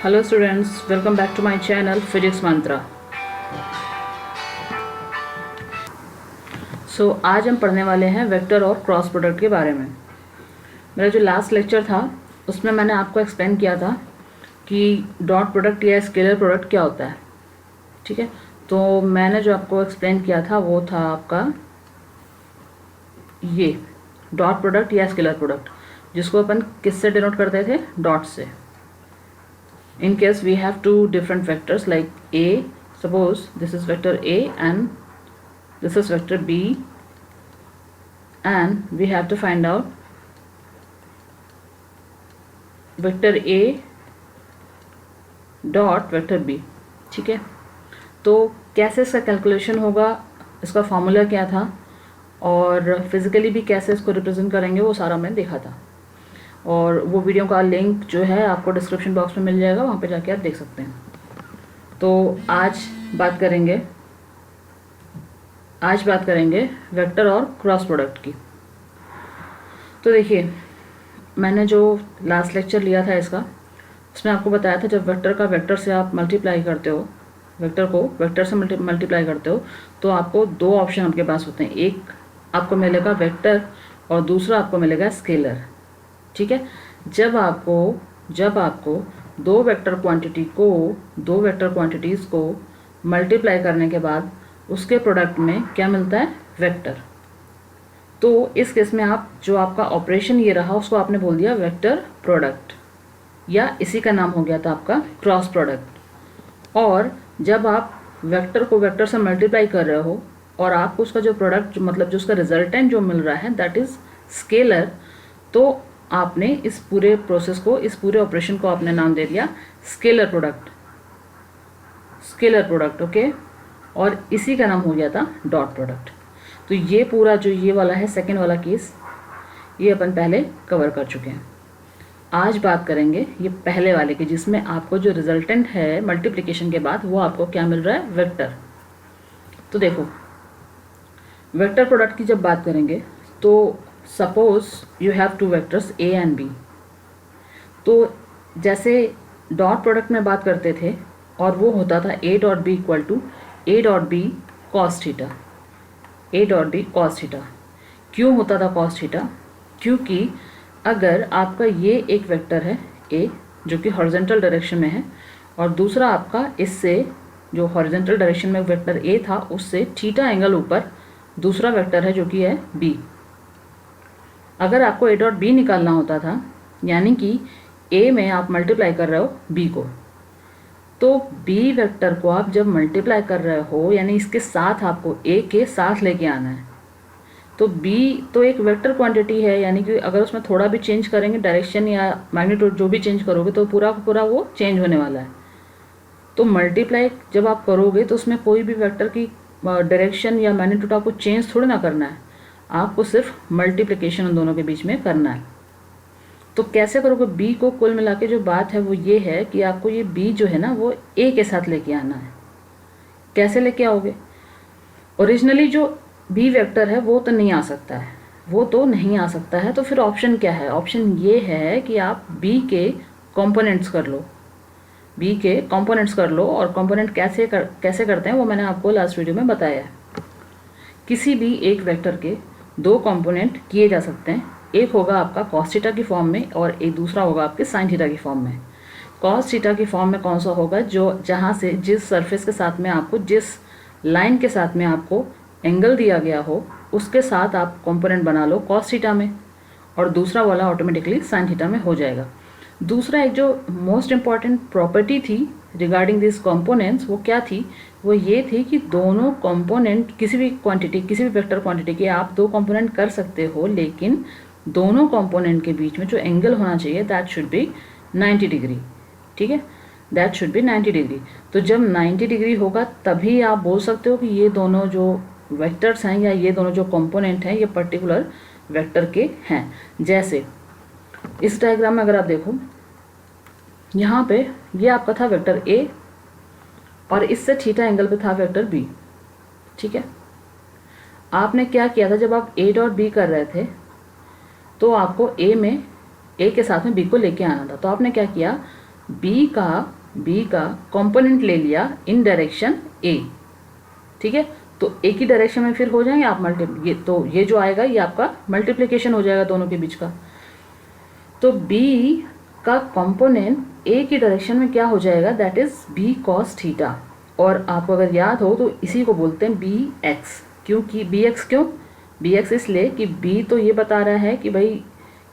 Hello students, welcome back to my channel physics Mantra. आज हम पढ़ने वाले हैं वेक्टर और क्रॉस प्रोडक्ट के बारे में। मेरा जो लास्ट लेक्चर था उसमें मैंने आपको एक्सप्लेन किया था कि डॉट प्रोडक्ट या स्केलर प्रोडक्ट क्या होता है। ठीक है, तो मैंने जो आपको एक्सप्लेन किया था वो था आपका ये डॉट प्रोडक्ट या स्केलर प्रोडक्ट, जिसको अपन किससे डिनोट करते थे? डॉट से। In case we have two different vectors like A, suppose this is vector A and this is vector B, and we have to find out vector A dot vector B। ठीक है, तो कैसे इसका calculation होगा, इसका formula क्या था और फिजिकली भी कैसे इसको रिप्रेजेंट करेंगे वो सारा मैंने देखा था, और वो वीडियो का लिंक जो है आपको डिस्क्रिप्शन बॉक्स में मिल जाएगा, वहाँ पे जाके आप देख सकते हैं। तो आज बात करेंगे वेक्टर और क्रॉस प्रोडक्ट की। तो देखिए, मैंने जो लास्ट लेक्चर लिया था इसका, उसमें आपको बताया था जब वेक्टर का वेक्टर से आप मल्टीप्लाई करते हो, वेक्टर को वेक्टर से मल्टीप्लाई करते हो, तो आपको दो ऑप्शन आपके पास होते हैं। एक आपको मिलेगा वेक्टर और दूसरा आपको मिलेगा स्केलर। ठीक है, जब आपको दो वेक्टर क्वांटिटीज़ को मल्टीप्लाई करने के बाद उसके प्रोडक्ट में क्या मिलता है? वेक्टर। तो इस केस में आप जो आपका ऑपरेशन ये रहा उसको आपने बोल दिया वेक्टर प्रोडक्ट, या इसी का नाम हो गया था आपका क्रॉस प्रोडक्ट। और जब आप वेक्टर को वेक्टर से मल्टीप्लाई कर रहे हो और आपको उसका जो प्रोडक्ट मतलब जो उसका रिजल्टेंट जो मिल रहा है दैट इज़ स्केलर, तो आपने इस पूरे प्रोसेस को, इस पूरे ऑपरेशन को आपने नाम दे दिया स्केलर प्रोडक्ट। ओके, और इसी का नाम हो गया था डॉट प्रोडक्ट। तो ये पूरा जो ये वाला है सेकेंड वाला केस, ये अपन पहले कवर कर चुके हैं। आज बात करेंगे ये पहले वाले की, जिसमें आपको जो रिजल्टेंट है मल्टीप्लिकेशन के बाद वो आपको क्या मिल रहा है? वेक्टर। तो देखो, वेक्टर प्रोडक्ट की जब बात करेंगे तो suppose you have two vectors A and B। तो जैसे डॉट प्रोडक्ट में बात करते थे और वो होता था A dot B equal to A dot B cos theta. क्यों होता था कॉस थीटा? क्योंकि अगर आपका ये एक वेक्टर है A जो कि हॉरिजॉन्टल डायरेक्शन में है, और दूसरा आपका इससे जो हॉरिजॉन्टल डायरेक्शन में वेक्टर A था उससे थीटा एंगल ऊपर दूसरा वेक्टर है जो कि है B। अगर आपको A डॉट बी निकालना होता था, यानी कि A में आप मल्टीप्लाई कर रहे हो B को, तो B वेक्टर को आप जब मल्टीप्लाई कर रहे हो यानी इसके साथ आपको A के साथ लेके आना है। तो B तो एक वेक्टर क्वांटिटी है, यानी कि अगर उसमें थोड़ा भी चेंज करेंगे डायरेक्शन या मैग्नीट्यूड जो भी चेंज करोगे तो पूरा का पूरा वो चेंज होने वाला है। तो मल्टीप्लाई जब आप करोगे तो उसमें कोई भी वेक्टर की डायरेक्शन या मैग्नीट्यूड आपको चेंज थोड़ी ना करना है, आपको सिर्फ मल्टीप्लिकेशन उन दोनों के बीच में करना है। तो कैसे करोगे? B को कुल मिला के जो बात है वो ये है कि आपको ये B जो है ना वो A के साथ लेके आना है। कैसे लेके आओगे? ओरिजिनली जो B वेक्टर है वो तो नहीं आ सकता है, तो फिर ऑप्शन क्या है? ऑप्शन ये है कि आप B के कंपोनेंट्स कर लो, और कंपोनेंट कैसे करते हैं वो मैंने आपको लास्ट वीडियो में बताया है। किसी भी एक वेक्टर के दो कंपोनेंट किए जा सकते हैं, एक होगा आपका कॉस थीटा की फॉर्म में और एक दूसरा होगा आपके साइन थीटा की फॉर्म में। कॉस थीटा की फॉर्म में कौन सा होगा? जो जहाँ से जिस सरफेस के साथ में आपको, जिस लाइन के साथ में आपको एंगल दिया गया हो उसके साथ आप कंपोनेंट बना लो कॉस थीटा में, और दूसरा वाला ऑटोमेटिकली साइन थीटा में हो जाएगा। दूसरा एक जो मोस्ट इम्पॉर्टेंट प्रॉपर्टी थी रिगार्डिंग दिस कंपोनेंट्स, वो क्या थी? वो ये थी कि दोनों कंपोनेंट किसी भी वेक्टर क्वांटिटी के आप दो कंपोनेंट कर सकते हो, लेकिन दोनों कंपोनेंट के बीच में जो एंगल होना चाहिए दैट शुड बी 90 डिग्री। ठीक है, दैट शुड बी 90 डिग्री। तो जब 90 डिग्री होगा तभी आप बोल सकते हो कि ये दोनों जो वेक्टर्स हैं या ये दोनों जो कंपोनेंट हैं ये पर्टिकुलर वेक्टर के हैं। जैसे इस डायग्राम में अगर आप देखो, यहाँ पे ये आपका था वेक्टर A और इससे थीटा एंगल पे था वेक्टर B। ठीक है, आपने क्या किया था? जब आप A डॉट B कर रहे थे तो आपको A के साथ में B को लेके आना था। तो आपने क्या किया? बी का कंपोनेंट ले लिया इन डायरेक्शन ए, ठीक है। तो एक ही डायरेक्शन में फिर हो जाएंगे आप ये जो आएगा ये आपका मल्टीप्लिकेशन हो जाएगा दोनों के बीच का। तो बी का कंपोनेंट ए की डायरेक्शन में क्या हो जाएगा, that is B cos theta. और आपको अगर याद हो तो इसी को बोलते हैं बी एक्स। क्योंकि बी एक्स इसलिए कि बी तो ये बता रहा है कि भाई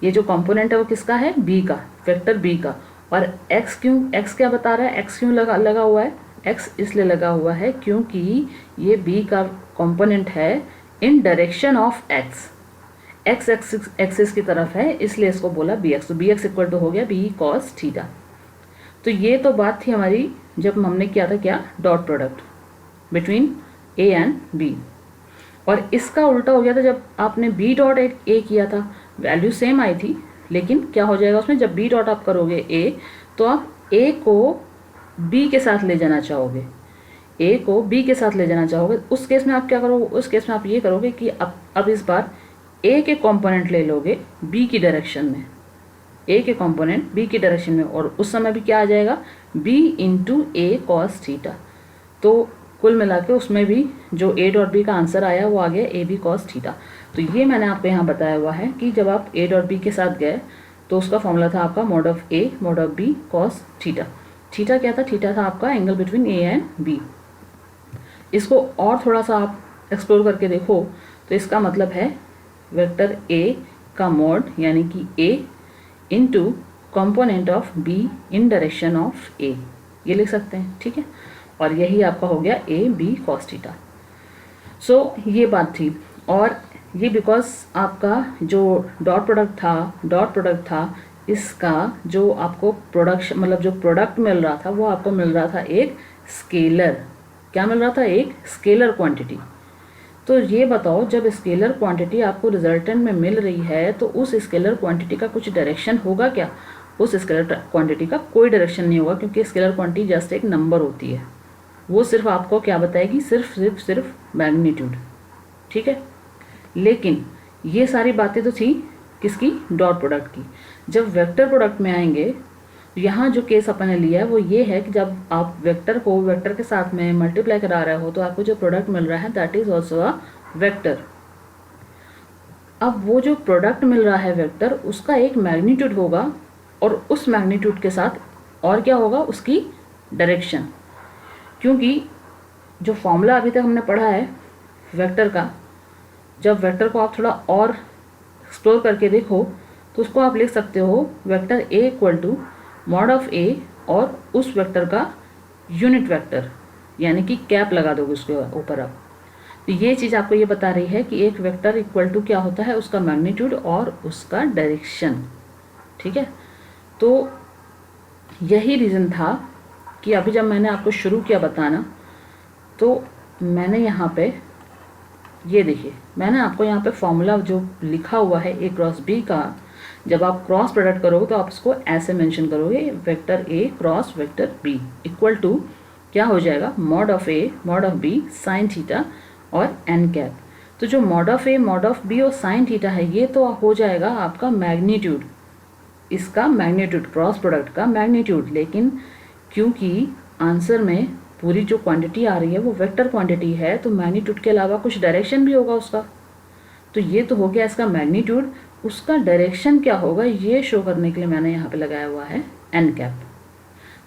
ये जो कंपोनेंट है वो किसका है, बी का, वेक्टर बी का। और एक्स क्या बता रहा है, एक्स क्यों लगा हुआ है, एक्स इसलिए लगा हुआ है क्योंकि ये बी का कंपोनेंट है इन डायरेक्शन ऑफ एक्स एक्सिस की तरफ है, इसलिए इसको बोला बी एक्स। तो बी एक्स इक्वल टू हो गया बी कॉस थीटा। तो ये तो बात थी हमारी जब हमने किया था क्या, dot product between A and B. और इसका उल्टा हो गया था जब आपने बी डॉट ए किया था, वैल्यू सेम आई थी, लेकिन क्या हो जाएगा उसमें, जब बी डॉट आप करोगे ए तो आप ए को बी के साथ ले जाना चाहोगे, ए को बी के साथ ले जाना चाहोगे। उस केस में आप क्या करोगे, उस केस में आप ये करोगे कि अब इस बार ए के कंपोनेंट ले लोगे बी की डायरेक्शन में, ए के कंपोनेंट बी की डायरेक्शन में, और उस समय भी क्या आ जाएगा, बी इंटू ए कॉस थीटा। तो कुल मिला के उसमें भी जो ए डॉट बी का आंसर आया वो आ गया ए बी कॉस थीटा। तो ये मैंने आपको यहाँ बताया हुआ है कि जब आप ए डॉट बी के साथ गए तो उसका फॉर्मूला था आपका mod of A mod of B cos theta. Theta क्या था, थीटा था आपका angle between A and B. इसको और थोड़ा सा आप एक्सप्लोर करके देखो तो इसका मतलब है वेक्टर ए का मॉड यानी कि A into component of B in direction of A, ये लिख सकते हैं, ठीक है। और यही आपका हो गया ए बी कॉस थीटा। सो ये बात थी। और ये बिकॉज आपका जो डॉट प्रोडक्ट था इसका जो आपको प्रोडक्शन मतलब जो प्रोडक्ट मिल रहा था वो आपको मिल रहा था एक स्केलर, क्या मिल रहा था, एक स्केलर क्वांटिटी। तो ये बताओ जब स्केलर क्वांटिटी आपको रिजल्टेंट में मिल रही है तो उस स्केलर क्वांटिटी का कुछ डायरेक्शन होगा क्या, उस स्केलर क्वांटिटी का कोई डायरेक्शन नहीं होगा, क्योंकि स्केलर क्वांटिटी जस्ट एक नंबर होती है, वो सिर्फ आपको क्या बताएगी, सिर्फ मैग्नीट्यूड, ठीक है। लेकिन ये सारी बातें तो थी किसकी, डॉट प्रोडक्ट की। जब वेक्टर प्रोडक्ट में आएंगे तो यहाँ जो केस अपन ने लिया है वो ये है कि जब आप वेक्टर को वेक्टर के साथ में मल्टीप्लाई करा रहे हो तो आपको जो प्रोडक्ट मिल रहा है that is also a vector. अब वो जो प्रोडक्ट मिल रहा है वेक्टर उसका एक मैग्नीट्यूड होगा और उस मैग्नीट्यूड के साथ और क्या होगा, उसकी डायरेक्शन। क्योंकि जो फॉर्मूला अभी तक हमने पढ़ा है वेक्टर का, जब वेक्टर को आप थोड़ा और एक्सप्लोर करके देखो तो उसको आप लिख सकते हो vector A equal to mod of A और उस वेक्टर का यूनिट वेक्टर, यानी कि कैप लगा दोगे उसके ऊपर आप। तो ये चीज़ आपको ये बता रही है कि एक वेक्टर इक्वल टू क्या होता है, उसका मैग्नीट्यूड और उसका डायरेक्शन, ठीक है। तो यही रीज़न था कि अभी जब मैंने आपको शुरू किया बताना तो मैंने यहाँ पे ये देखिए, मैंने आपको यहाँ पे फॉर्मूला जो लिखा हुआ है ए क्रॉस बी का, जब आप क्रॉस प्रोडक्ट करोगे तो आप इसको ऐसे मेंशन करोगे, vector A cross vector B equal to क्या हो जाएगा, mod of A mod of B sine theta और एन कैप। तो जो mod of A mod of B और साइन थीटा है ये तो हो जाएगा आपका मैग्नीट्यूड, इसका मैग्नीट्यूड, क्रॉस प्रोडक्ट का मैग्नीट्यूड। लेकिन क्योंकि आंसर में पूरी जो क्वांटिटी आ रही है वो वेक्टर क्वांटिटी है तो मैग्नीट्यूड के अलावा कुछ डायरेक्शन भी होगा उसका। तो ये तो हो गया इसका मैग्नीट्यूड, उसका डायरेक्शन क्या होगा ये शो करने के लिए मैंने यहाँ पे लगाया हुआ है एन कैप।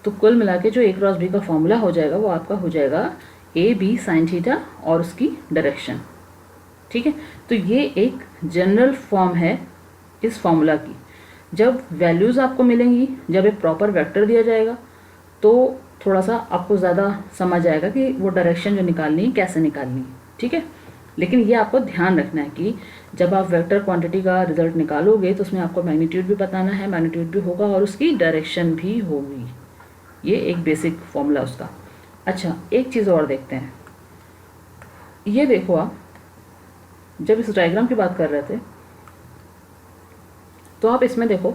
तो कुल मिला के जो ए क्रॉस बी का फॉर्मूला हो जाएगा वो आपका हो जाएगा ए बी साइन थीटा और उसकी डायरेक्शन, ठीक है। तो ये एक जनरल फॉर्म है इस फॉर्मूला की। जब वैल्यूज़ आपको मिलेंगी, जब एक प्रॉपर वेक्टर दिया जाएगा तो थोड़ा सा आपको ज़्यादा समझ आएगा कि वो डायरेक्शन जो निकालनी है कैसे निकालनी है, ठीक है। लेकिन ये आपको ध्यान रखना है कि जब आप वेक्टर क्वांटिटी का रिजल्ट निकालोगे तो उसमें आपको मैग्नीट्यूड भी बताना है, मैग्नीट्यूड भी होगा और उसकी डायरेक्शन भी होगी। ये एक बेसिक फॉर्मूला उसका। अच्छा, एक चीज़ और देखते हैं। ये देखो आप, जब इस डायग्राम की बात कर रहे थे तो आप इसमें देखो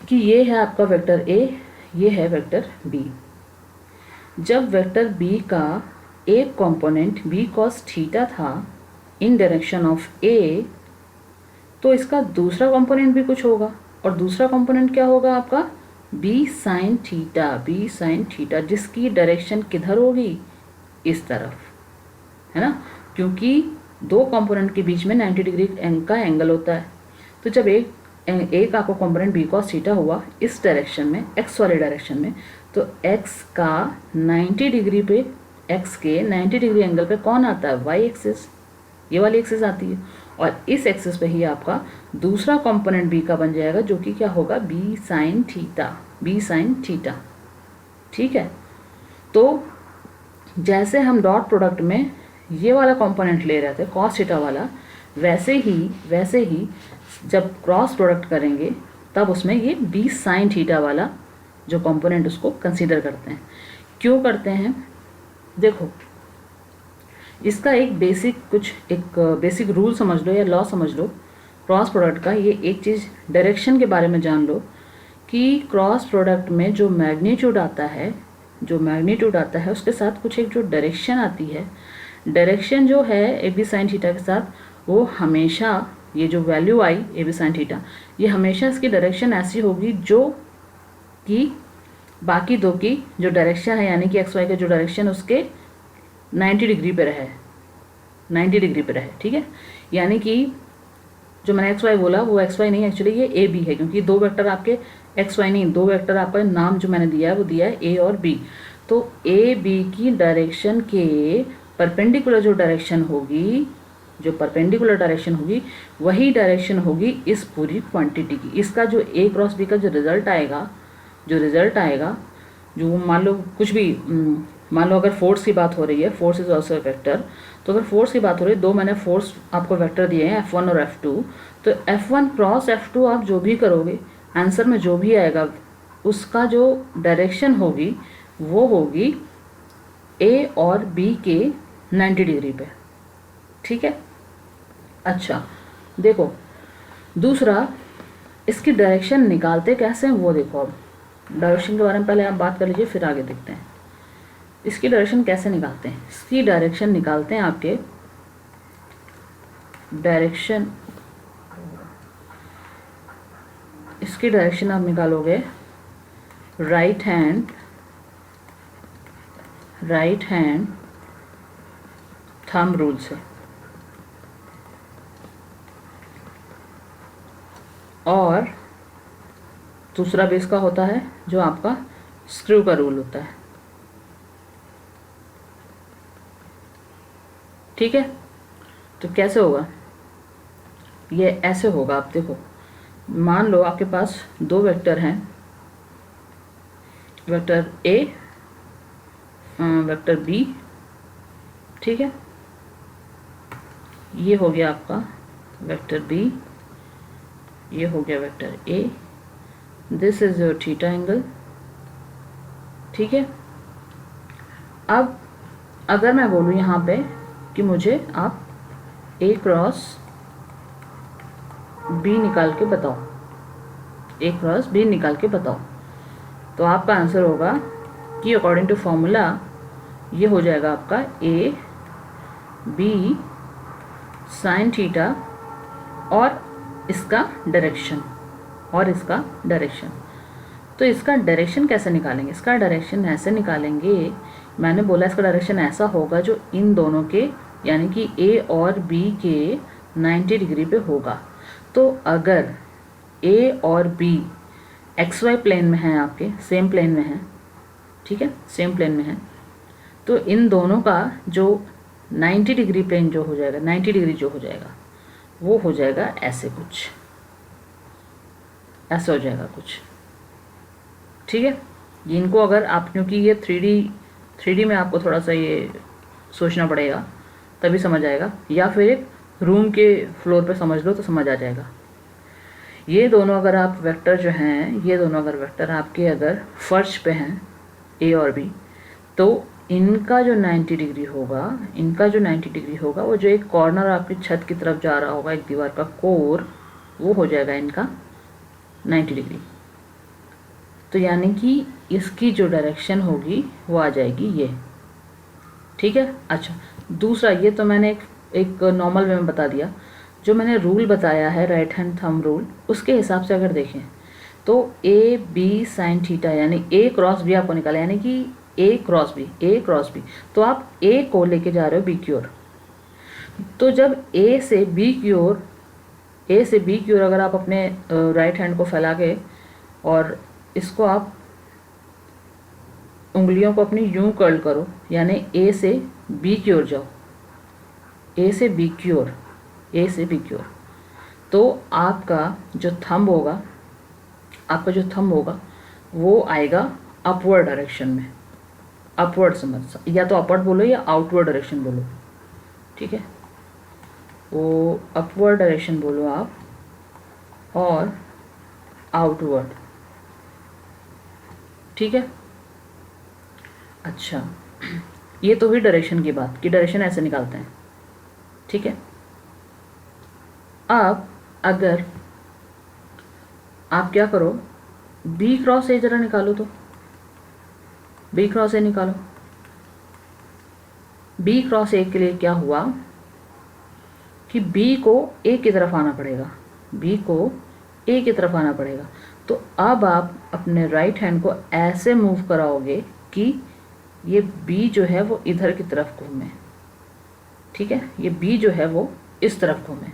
कि ये है आपका वेक्टर ए, ये है वेक्टर बी। जब वेक्टर बी का एक कंपोनेंट बी कॉस थीटा था इन डायरेक्शन ऑफ ए तो इसका दूसरा कंपोनेंट भी कुछ होगा, और दूसरा कंपोनेंट क्या होगा आपका, बी साइन थीटा जिसकी डायरेक्शन किधर होगी, इस तरफ, है ना, क्योंकि दो कंपोनेंट के बीच में 90 डिग्री का एंगल होता है। तो जब एक आपको कंपोनेंट बी कॉस थीटा हुआ इस डायरेक्शन में, एक्स वाले डायरेक्शन में, तो एक्स का 90 डिग्री पे, एक्स के 90 डिग्री एंगल पे कौन आता है, वाई एक्सिस, ये वाली एक्सिस आती है। और इस एक्सिस पे ही आपका दूसरा कंपोनेंट बी का बन जाएगा, जो कि क्या होगा, बी साइन थीटा। ठीक है, तो जैसे हम डॉट प्रोडक्ट में ये वाला कंपोनेंट ले रहे थे कॉस थीटा वाला, वैसे ही जब क्रॉस प्रोडक्ट करेंगे तब उसमें ये बी साइन थीटा वाला जो कंपोनेंट उसको कंसीडर करते हैं। क्यों करते हैं, देखो इसका एक बेसिक रूल समझ लो या लॉ समझ लो क्रॉस प्रोडक्ट का। ये एक चीज़ डायरेक्शन के बारे में जान लो कि क्रॉस प्रोडक्ट में जो मैग्नीट्यूड आता है उसके साथ कुछ एक जो डायरेक्शन आती है, डायरेक्शन जो है ए बी साइन थीटा के साथ, वो हमेशा ये जो वैल्यू आई ए बी साइन थीटा, ये हमेशा इसकी डायरेक्शन ऐसी होगी जो कि बाकी दो की जो डायरेक्शन है, यानी कि एक्स वाई का जो डायरेक्शन उसके 90 डिग्री पे रहे, ठीक है। यानी कि जो मैंने एक्स वाई बोला वो एक्स वाई नहीं, एक्चुअली ये ए बी है, क्योंकि दो वेक्टर आपके एक्स वाई नहीं, दो वेक्टर आपका नाम जो मैंने दिया है वो दिया है ए और बी। तो ए बी की डायरेक्शन के परपेंडिकुलर जो डायरेक्शन होगी, वही डायरेक्शन होगी इस पूरी क्वांटिटी की। इसका जो ए क्रॉस बी का जो रिजल्ट आएगा, जो मान लो अगर फोर्स की बात हो रही है, फोर्स इज ऑल्सो वेक्टर, तो अगर फोर्स की बात हो रही है, दो मैंने फोर्स आपको वेक्टर दिए हैं F1 और F2, तो F1 क्रॉस F2 आप जो भी करोगे, आंसर में जो भी आएगा उसका जो डायरेक्शन होगी वो होगी ए और बी के 90 डिग्री पे, ठीक है। अच्छा देखो, दूसरा इसकी डायरेक्शन निकालते कैसे हैं वो देखो। अब डायरेक्शन के बारे में पहले आप बात कर लीजिए, फिर आगे देखते हैं इसकी डायरेक्शन कैसे निकालते हैं। इसकी डायरेक्शन निकालते हैं आपके इसकी डायरेक्शन आप निकालोगे राइट हैंड थंब रूल से, और दूसरा बेस का होता है जो आपका स्क्रू का रूल होता है, ठीक है। तो कैसे होगा, ये ऐसे होगा। आप देखो, मान लो आपके पास दो वेक्टर हैं, वेक्टर ए, वेक्टर बी, ठीक है। ये हो गया आपका वेक्टर बी, ये हो गया vector A, this is your theta angle, ठीक है। अब अगर मैं बोलूँ यहाँ पे कि मुझे आप ए क्रॉस बी निकाल के बताओ, तो आपका आंसर होगा कि अकॉर्डिंग टू फॉर्मूला ये हो जाएगा आपका ए बी साइन थीटा और इसका डायरेक्शन तो इसका डायरेक्शन कैसे निकालेंगे, इसका डायरेक्शन ऐसे निकालेंगे, मैंने बोला इसका डायरेक्शन ऐसा होगा जो इन दोनों के यानी कि ए और बी के 90 डिग्री पे होगा। तो अगर ए और बी एक्स वाई प्लेन में हैं, आपके सेम प्लेन में हैं, ठीक है, सेम प्लेन में हैं, तो इन दोनों का जो 90 डिग्री प्लेन जो हो जाएगा, 90 डिग्री जो हो जाएगा वो हो जाएगा ऐसे हो जाएगा कुछ, ठीक है। इनको अगर आप, क्योंकि ये 3D में आपको थोड़ा सा ये सोचना पड़ेगा तभी समझ आएगा, या फिर एक रूम के फ्लोर पे समझ लो तो समझ आ जाएगा। ये दोनों अगर आप वेक्टर जो हैं, ये दोनों अगर वेक्टर आपके अगर फर्श पे हैं ए और बी, तो इनका जो 90 डिग्री होगा, वो जो एक कॉर्नर आपकी छत की तरफ जा रहा होगा, एक दीवार का कोर, वो हो जाएगा इनका 90 डिग्री। तो यानी कि इसकी जो डायरेक्शन होगी वो आ जाएगी ये, ठीक है। अच्छा, दूसरा, ये तो मैंने एक नॉर्मल वे में बता दिया। जो मैंने रूल बताया है राइट हैंड थंब रूल, उसके हिसाब से अगर देखें तो ए बी साइन थीटा यानी ए क्रॉस बी आपको निकाला, यानी कि ए क्रॉस बी, तो आप ए को लेके जा रहे हो बी की ओर। तो जब ए से बी की ओर अगर आप अपने राइट हैंड को फैला के और इसको आप उंगलियों को अपनी यूं कर्ल करो, यानी ए से बी की ओर जाओ, ए से बी की ओर, तो आपका जो थंब होगा वो आएगा अपवर्ड डायरेक्शन में। अपवर्ड समझ, या तो अपवर्ड बोलो या आउटवर्ड डायरेक्शन बोलो, ठीक है, वो अपवर्ड डायरेक्शन बोलो आप और आउटवर्ड, ठीक है। अच्छा, ये तो हुई डायरेक्शन की बात कि डायरेक्शन ऐसे निकालते हैं, ठीक है। अब अगर आप क्या करो, बी क्रॉस ए जरा निकालो, तो बी क्रॉस ए निकालो। बी क्रॉस ए के लिए क्या हुआ कि बी को ए की तरफ आना पड़ेगा, तो अब आप अपने राइट हैंड को ऐसे मूव कराओगे कि ये बी जो है वो इधर की तरफ घूमे, ठीक है, ये बी जो है वो इस तरफ घूमे।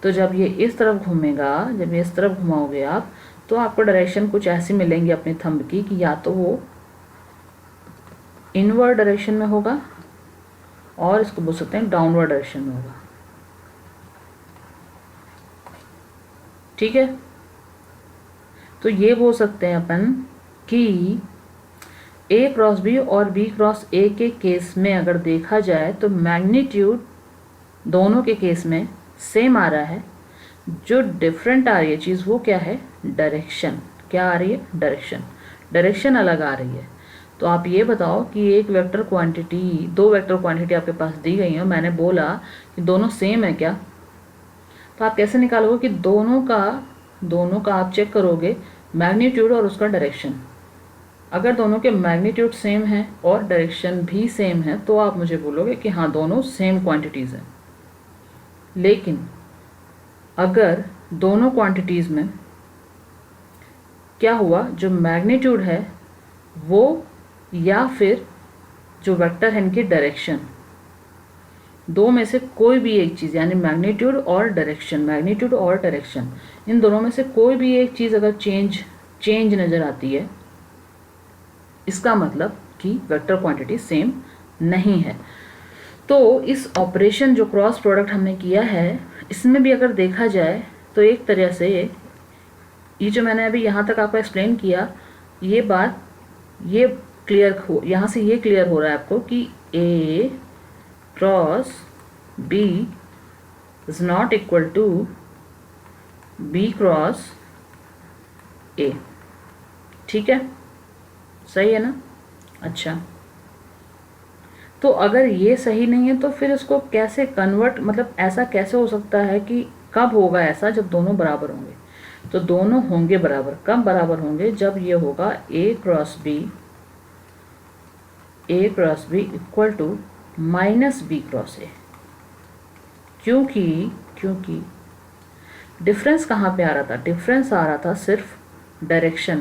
तो जब ये इस तरफ घूमेगा, जब ये इस तरफ घुमाओगे आप, तो आपको डायरेक्शन कुछ ऐसी मिलेंगी अपने थंब की कि या तो वो इनवर्ड डायरेक्शन में होगा और इसको बोल सकते हैं डाउनवर्ड डायरेक्शन में होगा, ठीक है। तो ये बोल सकते हैं अपन कि ए क्रॉस बी और बी क्रॉस ए के केस में अगर देखा जाए तो मैग्नीट्यूड दोनों के केस में सेम आ रहा है, जो डिफरेंट आ रही है चीज़ वो क्या है, डायरेक्शन। क्या आ रही है, डायरेक्शन अलग आ रही है। तो आप ये बताओ कि दो वेक्टर क्वांटिटी आपके पास दी गई है, मैंने बोला कि दोनों सेम है क्या, तो आप कैसे निकालोगे कि दोनों का आप चेक करोगे मैग्नीट्यूड और उसका डायरेक्शन। अगर दोनों के मैग्नीट्यूड सेम है और डायरेक्शन भी सेम है तो आप मुझे बोलोगे कि हाँ दोनों सेम क्वांटिटीज़ हैं। लेकिन अगर दोनों क्वांटिटीज़ में क्या हुआ, जो मैग्नीट्यूड है वो या फिर जो वेक्टर है इनकी डायरेक्शन, दो में से कोई भी एक चीज़, यानी मैग्नीट्यूड और डायरेक्शन, इन दोनों में से कोई भी एक चीज़ अगर चेंज नज़र आती है, इसका मतलब कि वेक्टर क्वांटिटी सेम नहीं है। तो इस ऑपरेशन जो क्रॉस प्रोडक्ट हमने किया है, इसमें भी अगर देखा जाए तो एक तरह से ये जो मैंने अभी यहाँ तक आपको एक्सप्लेन किया, ये बात ये यहाँ से ये क्लियर हो रहा है आपको कि A cross B is not equal to B cross A, ठीक है, सही है ना। अच्छा, तो अगर ये सही नहीं है तो फिर इसको कैसे कन्वर्ट, मतलब ऐसा कैसे हो सकता है कि कब होगा ऐसा, जब दोनों बराबर होंगे। तो दोनों होंगे बराबर, कब बराबर होंगे, जब ये होगा A cross B equal to minus B cross A। क्योंकि डिफरेंस कहाँ पे आ रहा था, डिफरेंस आ रहा था सिर्फ डायरेक्शन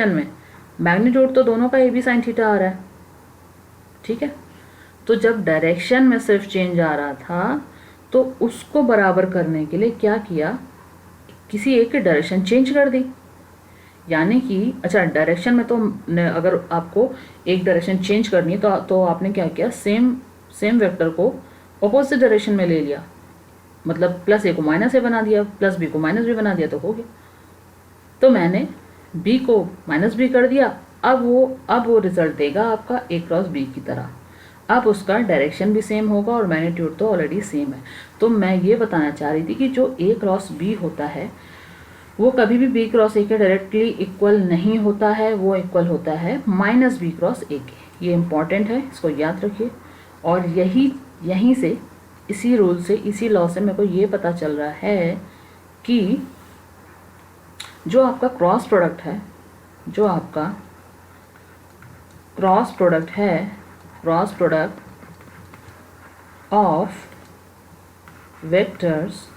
में, मैग्नीट्यूड तो दोनों का ए बी साइन थीटा आ रहा है, ठीक है। तो जब डायरेक्शन में सिर्फ चेंज आ रहा था तो उसको बराबर करने के लिए क्या किया, किसी एक की डायरेक्शन चेंज कर दी, यानी कि अच्छा डायरेक्शन में तो अगर आपको एक डायरेक्शन चेंज करनी है तो आपने क्या किया, सेम वेक्टर को अपोजिट डायरेक्शन में ले लिया, मतलब प्लस ए को माइनस ए बना दिया, प्लस बी को माइनस बी बना दिया, तो हो गया। तो मैंने बी को माइनस बी कर दिया, अब वो रिजल्ट देगा आपका ए क्रॉस बी की तरह। अब उसका डायरेक्शन भी सेम होगा और मैग्नीट्यूड तो ऑलरेडी सेम है। तो मैं ये बताना चाह रही थी कि जो ए क्रॉस बी होता है वो कभी भी बी क्रॉस ए के डायरेक्टली इक्वल नहीं होता है, वो इक्वल होता है माइनस बी क्रॉस ए के। ये इम्पॉर्टेंट है, इसको याद रखिए। और यहीं से, इसी रूल से, इसी लॉ से मेरे को ये पता चल रहा है कि जो आपका क्रॉस प्रोडक्ट है, cross product of vectors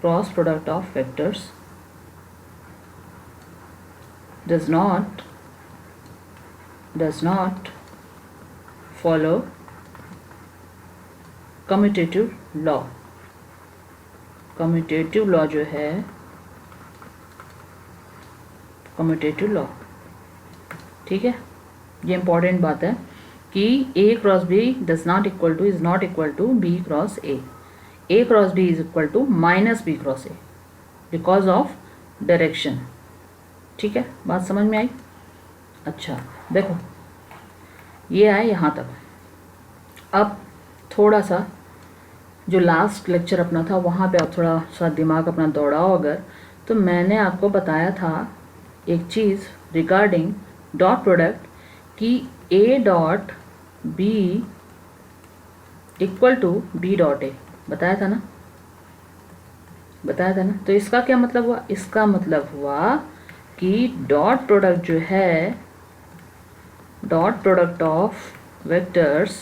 cross product of vectors does not follow commutative law. Commutative law जो है, कम्यूटेटिव लॉ, ठीक है, ये इंपॉर्टेंट बात है कि A cross B is not equal to B cross A cross B is equal to minus B cross A because of direction. ठीक है, बात समझ में आई? अच्छा देखो, ये आए यहाँ तक। अब थोड़ा सा जो लास्ट लेक्चर अपना था वहाँ पे आप थोड़ा सा दिमाग अपना दौड़ाओ अगर, तो मैंने आपको बताया था एक चीज़ रिगार्डिंग डॉट प्रोडक्ट कि A dot B equal to B dot A, बताया था ना? तो इसका क्या मतलब हुआ? इसका मतलब हुआ कि डॉट प्रोडक्ट जो है, dot product of vectors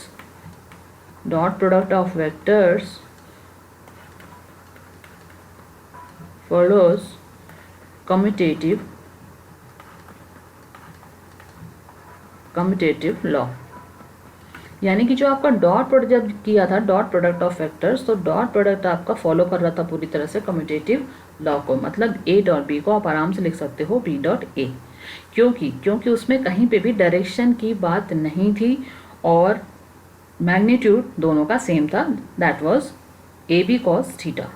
follows commutative law. यानी कि जो आपका डॉट प्रोडक्ट जब किया था, डॉट प्रोडक्ट ऑफ वेक्टर्स, तो डॉट प्रोडक्ट आपका फॉलो कर रहा था पूरी तरह से कम्यूटेटिव लॉ को। मतलब ए डॉट बी को आप आराम से लिख सकते हो बी डॉट ए, क्योंकि उसमें कहीं पे भी डायरेक्शन की बात नहीं थी और मैग्नीट्यूड दोनों का सेम था, that was A B cos theta.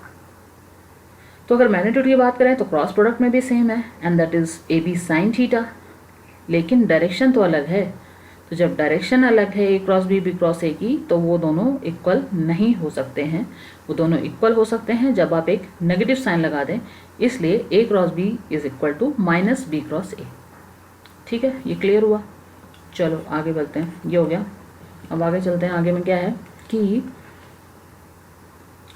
तो अगर मैग्नीट्यूड की बात करें तो क्रॉस प्रोडक्ट में भी सेम है and that is A B sine theta, लेकिन डायरेक्शन तो अलग है। तो जब डायरेक्शन अलग है A cross B cross A की, तो वो दोनों इक्वल नहीं हो सकते हैं। वो दोनों इक्वल हो सकते हैं जब आप एक नेगेटिव साइन लगा दें, इसलिए A cross B is equal to minus B cross A. ठीक है, ये क्लियर हुआ? चलो आगे बढ़ते हैं, ये हो गया। अब आगे चलते हैं। आगे में क्या है कि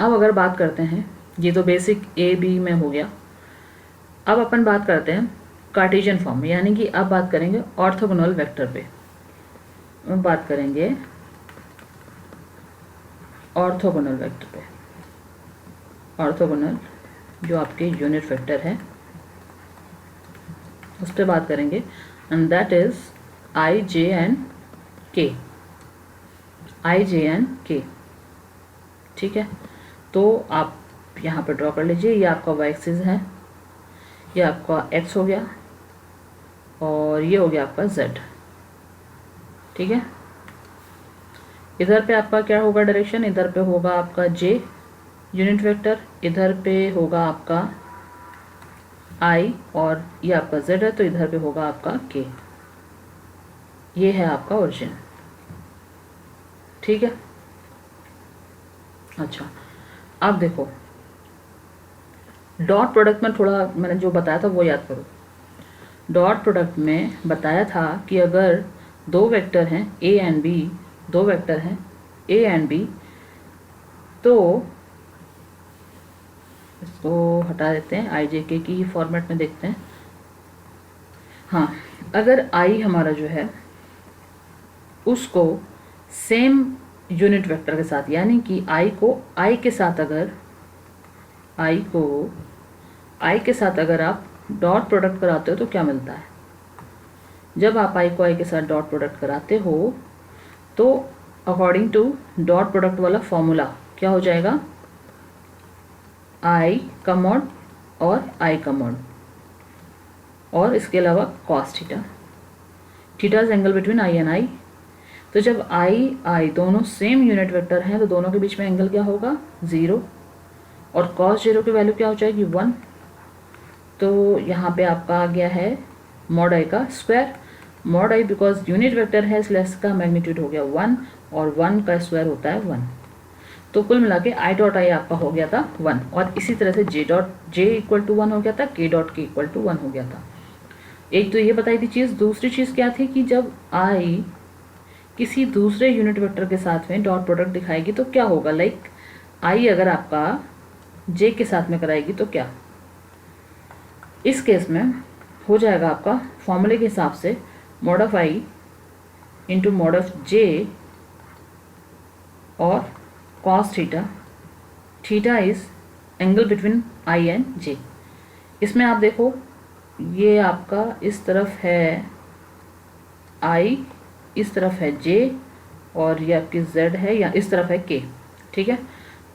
अब अगर बात करते हैं, ये तो बेसिक ए बी में हो गया। अब अपन बात करते हैं कार्टेशियन फॉर्म में, यानी कि अब बात करेंगे ऑर्थोगोनल वेक्टर पे। बात करेंगे ऑर्थोगोनल वेक्टर पे। ऑर्थोगोनल जो आपके यूनिट वेक्टर है उस पर बात करेंगे and that is I J and के। ठीक है, तो आप यहाँ पर ड्रॉ कर लीजिए। ये आपका वाई एक्सिस है, ये आपका एक्स हो गया और ये हो गया आपका जेड। ठीक है, इधर पे आपका क्या होगा डायरेक्शन? इधर पे होगा आपका जे यूनिट वेक्टर, इधर पे होगा आपका आई और ये आपका जेड है, तो इधर पे होगा आपका के। ये है आपका ओरिजिन। ठीक है, अच्छा अब देखो डॉट प्रोडक्ट में थोड़ा मैंने जो बताया था वो याद करो। डॉट प्रोडक्ट में बताया था कि अगर दो वेक्टर हैं ए एंड बी, दो वेक्टर हैं ए एंड बी, तो इसको हटा देते हैं, आई जे के की फॉर्मेट में देखते हैं। हाँ, अगर आई हमारा जो है उसको सेम यूनिट वेक्टर के साथ, यानी कि आई को आई के साथ अगर आप डॉट प्रोडक्ट कराते हो तो क्या मिलता है? जब आप आई को आई के साथ डॉट प्रोडक्ट कराते हो तो अकॉर्डिंग टू डॉट प्रोडक्ट वाला फॉर्मूला क्या हो जाएगा? आई का मॉड और आई का मॉड, और इसके अलावा cos theta. Theta is angle between I and I. तो जब आई दोनों सेम यूनिट वेक्टर हैं तो दोनों के बीच में एंगल क्या होगा? 0, और कॉस 0 की वैल्यू क्या हो जाएगी? 1। तो यहाँ पे आपका आ गया है मॉड आई का square. Mod I because unit vector है इसलिए इसका मैग्नीट्यूड हो गया 1 और 1 का स्क्वायर होता है 1। तो कुल मिला के आई डॉट आई आपका हो गया था 1, और इसी तरह से जे इक्वल टू 1 हो गया था, के डॉट के इक्वल टू 1 हो गया था। एक तो ये बताई थी चीज़। दूसरी चीज़ क्या थी कि जब आई किसी दूसरे यूनिट वेक्टर के साथ में डॉट प्रोडक्ट दिखाएगी तो क्या होगा? लाइक आई अगर आपका जे के साथ में कराएगी तो क्या? इस केस में हो जाएगा आपका फॉर्मूले के हिसाब से mod of I into mod of J और cos theta. Theta is angle between I and J. इसमें आप देखो ये आपका इस तरफ है आई, इस तरफ है जे, और ये आपकी z है, या इस तरफ है k। ठीक है,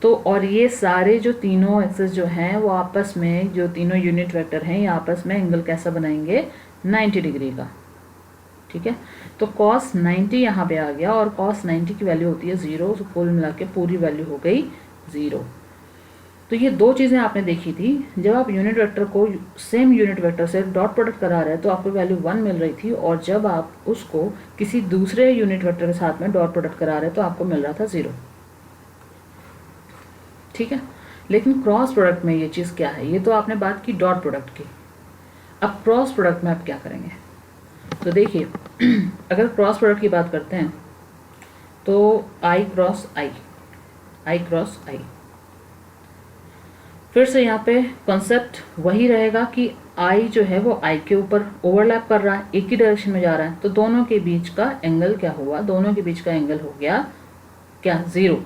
तो और ये सारे जो तीनों एक्सेस जो हैं वो आपस में, जो तीनों यूनिट वेक्टर हैं ये आपस में एंगल कैसा बनाएंगे, 90 डिग्री का। ठीक है, तो cos 90 यहाँ पे आ गया, और cos 90 की वैल्यू होती है 0, तो कुल मिला के पूरी वैल्यू हो गई 0। तो ये दो चीज़ें आपने देखी थी, जब आप यूनिट वेक्टर को सेम यूनिट वेक्टर से डॉट प्रोडक्ट करा रहे हैं तो आपको वैल्यू 1 मिल रही थी, और जब आप उसको किसी दूसरे यूनिट वेक्टर के साथ में डॉट प्रोडक्ट करा रहे हैं तो आपको मिल रहा था 0। ठीक है, लेकिन क्रॉस प्रोडक्ट में ये चीज़ क्या है, ये तो आपने बात की डॉट प्रोडक्ट की। अब क्रॉस प्रोडक्ट में आप क्या करेंगे, तो देखिए अगर क्रॉस प्रोडक्ट की बात करते हैं तो आई क्रॉस आई, आई क्रॉस आई, फिर से यहाँ पे कॉन्सेप्ट वही रहेगा कि आई जो है वो आई के ऊपर ओवरलैप कर रहा है, एक ही डायरेक्शन में जा रहा है, तो दोनों के बीच का एंगल क्या हुआ, दोनों के बीच का एंगल हो गया क्या, 0।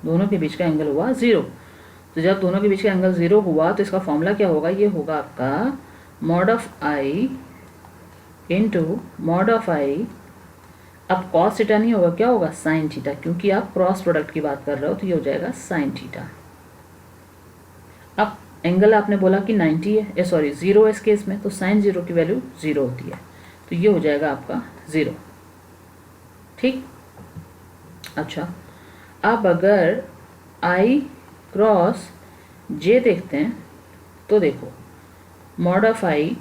दोनों के बीच का एंगल हुआ 0। तो जब दोनों के बीच का एंगल 0 हुआ तो इसका फॉर्मूला क्या होगा, ये होगा आपका mod of I into mod of I. अब कॉस थीटा नहीं होगा, क्या होगा, साइन थीटा, क्योंकि आप क्रॉस प्रोडक्ट की बात कर रहे हो, तो ये हो जाएगा साइन थीटा। अब एंगल आपने बोला कि 90 है, सॉरी 0 है इस केस में, तो साइन 0 की वैल्यू 0 होती है, तो ये हो जाएगा आपका 0। ठीक, अच्छा अब अगर आई क्रॉस जे देखते हैं तो देखो mod of I,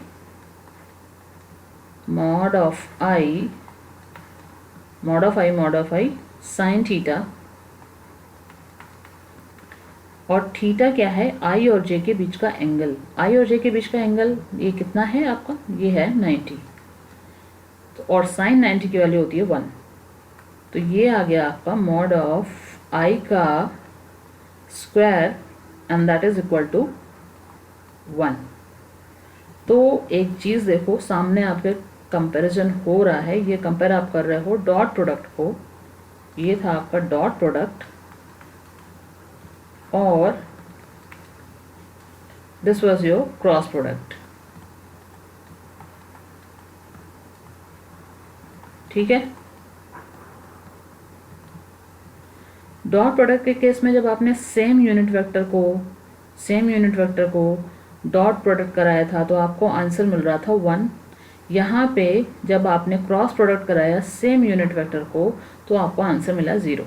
mod of I, mod of I, mod of I sign theta, और थीटा क्या है, आई और जे के बीच का एंगल। आई और जे के बीच का एंगल ये कितना है आपका, ये है 90, तो और साइन 90 की वैल्यू होती है 1, तो ये आ गया आपका मॉड ऑफ आई का square and that is equal to 1। तो एक चीज़ देखो, सामने आपके कंपैरिजन हो रहा है, ये कंपेयर आप कर रहे हो डॉट प्रोडक्ट को, ये था आपका डॉट प्रोडक्ट, और this was your cross product. ठीक है, डॉट प्रोडक्ट के केस में जब आपने same unit vector co dot product कराया था तो आपको आंसर मिल रहा था 1। यहाँ पे जब आपने क्रॉस प्रोडक्ट कराया सेम यूनिट वेक्टर को तो आपको आंसर मिला 0।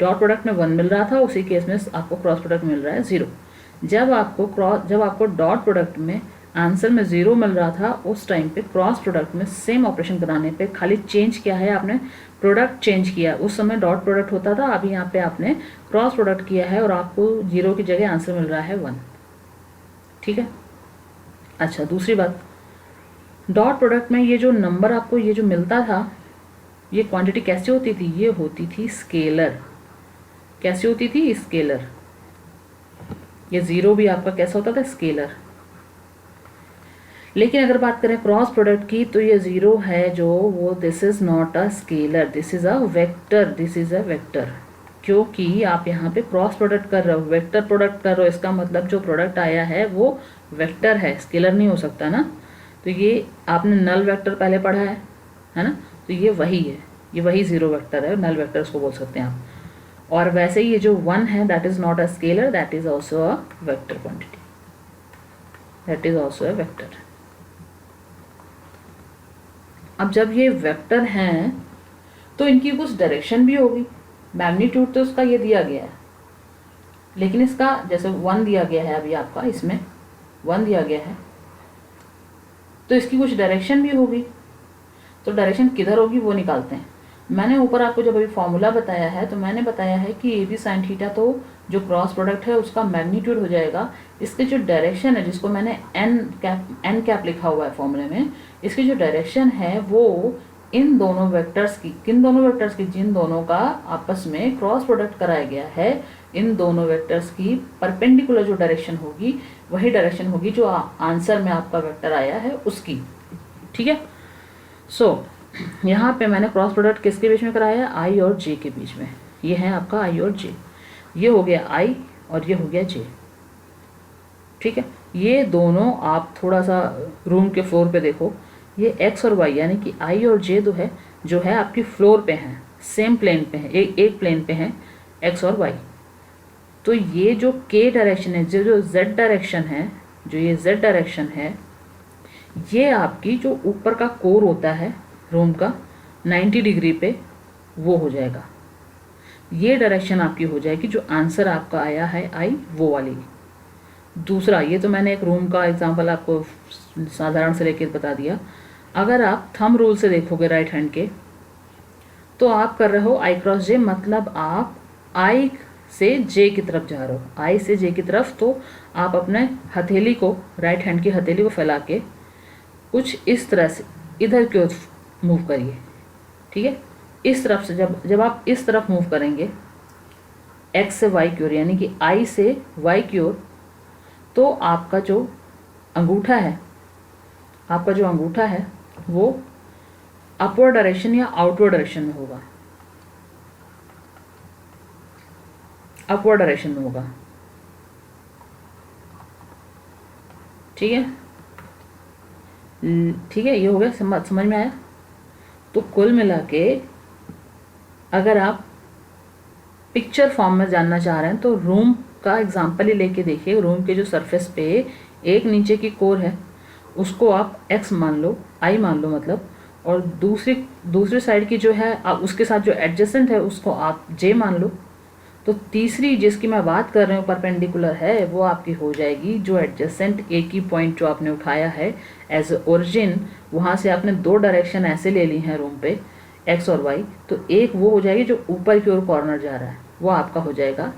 डॉट प्रोडक्ट में 1 मिल रहा था, उसी केस में आपको क्रॉस प्रोडक्ट मिल रहा है 0। जब आपको डॉट प्रोडक्ट में आंसर में 0 मिल रहा था, उस टाइम पे क्रॉस प्रोडक्ट में सेम ऑपरेशन कराने पे खाली चेंज किया है आपने, प्रोडक्ट चेंज किया। उस समय डॉट प्रोडक्ट होता था, अभी यहाँ पे आपने क्रॉस प्रोडक्ट किया है और आपको 0 की जगह आंसर मिल रहा है 1। ठीक है, अच्छा दूसरी बात, डॉट प्रोडक्ट में ये जो नंबर आपको ये जो मिलता था, ये क्वांटिटी कैसी होती थी, ये होती थी स्केलर। कैसी होती थी, स्केलर। ये 0 भी आपका कैसा होता था, स्केलर। लेकिन अगर बात करें क्रॉस प्रोडक्ट की तो ये 0 है जो वो this is not a scalar, this is a vector, this is a vector, क्योंकि आप यहाँ पे क्रॉस प्रोडक्ट कर रहे हो, वेक्टर प्रोडक्ट कर रहे हो, इसका मतलब जो प्रोडक्ट आया है वो वेक्टर है, स्केलर नहीं हो सकता ना। तो ये आपने नल वेक्टर पहले पढ़ा है ना, तो ये वही है, ये वही 0 वेक्टर है, नल वेक्टर उसको बोल सकते हैं आप। और वैसे ही ये जो 1 है that is not a scalar, that is also a vector quantity, that is also a vector. अब जब ये वेक्टर हैं तो इनकी कुछ डायरेक्शन भी होगी, मैग्नीट्यूड तो उसका ये दिया गया है, लेकिन इसका जैसे 1 दिया गया है, अभी आपका इसमें 1 दिया गया है, तो इसकी कुछ डायरेक्शन भी होगी। तो डायरेक्शन किधर होगी वो निकालते हैं। मैंने ऊपर आपको जब अभी फॉर्मूला बताया है तो मैंने बताया है कि ए बी साइन थीटा तो जो क्रॉस प्रोडक्ट है उसका मैग्नीट्यूड हो जाएगा। इसके जो डायरेक्शन है, जिसको मैंने एन कैप लिखा हुआ है फॉर्मूले में, इसकी जो डायरेक्शन है वो इन दोनों वेक्टर्स की, किन दोनों वेक्टर्स की, जिन दोनों का आपस में क्रॉस प्रोडक्ट कराया गया है, इन दोनों वेक्टर्स की परपेंडिकुलर जो डायरेक्शन होगी वही डायरेक्शन होगी जो आंसर में आपका वेक्टर आया है उसकी। ठीक है, सो यहाँ पे मैंने क्रॉस प्रोडक्ट किसके बीच में कराया है, आई और जे के बीच में। ये है आपका आई और जे, ये हो गया आई और ये हो गया जे। ठीक है, ये दोनों आप थोड़ा सा रूम के फ्लोर पे देखो, ये एक्स और वाई यानी कि आई और जे जो है आपकी फ्लोर पे हैं, सेम प्लेन पे हैं, एक प्लेन पे हैं एक्स और वाई। तो ये जो के डायरेक्शन है, जो जेड डायरेक्शन है, जो ये जेड डायरेक्शन है, ये आपकी जो ऊपर का कोर होता है रूम का 90 डिग्री पे वो हो जाएगा। ये डायरेक्शन आपकी हो जाएगी, जो आंसर आपका आया है आई वो वाली। दूसरा, ये तो मैंने एक रूम का एग्जांपल आपको साधारण से लेकर बता दिया। अगर आप थंब रूल से देखोगे राइट हैंड के, तो आप कर रहे हो आई क्रॉस जे, मतलब आप आई से जे की तरफ जा रहे हो, आई से जे की तरफ। तो आप अपने हथेली को, राइट हैंड की हथेली को फैला के कुछ इस तरह से इधर की ओर मूव करिए। ठीक है, इस तरफ से जब आप इस तरफ मूव करेंगे एक्स से वाई की ओर, यानी कि आई से वाई की ओर, तो आपका जो अंगूठा है वो अपवर्ड डायरेक्शन या आउटवर्ड डायरेक्शन में होगा, अपवर्ड डायरेक्शन में होगा। ठीक है, ये हो गया, समझ में आया। तो कुल मिला के अगर आप पिक्चर फॉर्म में जानना चाह रहे हैं तो रूम का एग्जांपल ही लेके देखिए। रूम के जो सरफेस पे एक नीचे की कोर है उसको आप x मान लो, i मान लो मतलब, और दूसरी साइड की जो है उसके साथ जो एडजेसेंट है उसको आप j मान लो। तो तीसरी जिसकी मैं बात कर रही हूँ परपेंडिकुलर है, वो आपकी हो जाएगी जो एडजेसेंट एक ही पॉइंट जो आपने उठाया है एज ओरिजिन, वहाँ से आपने दो डायरेक्शन ऐसे ले ली हैं रूम पे एक्स और वाई। तो एक वो हो जाएगी जो ऊपर की ओर कॉर्नर जा रहा है, वो आपका हो जाएगा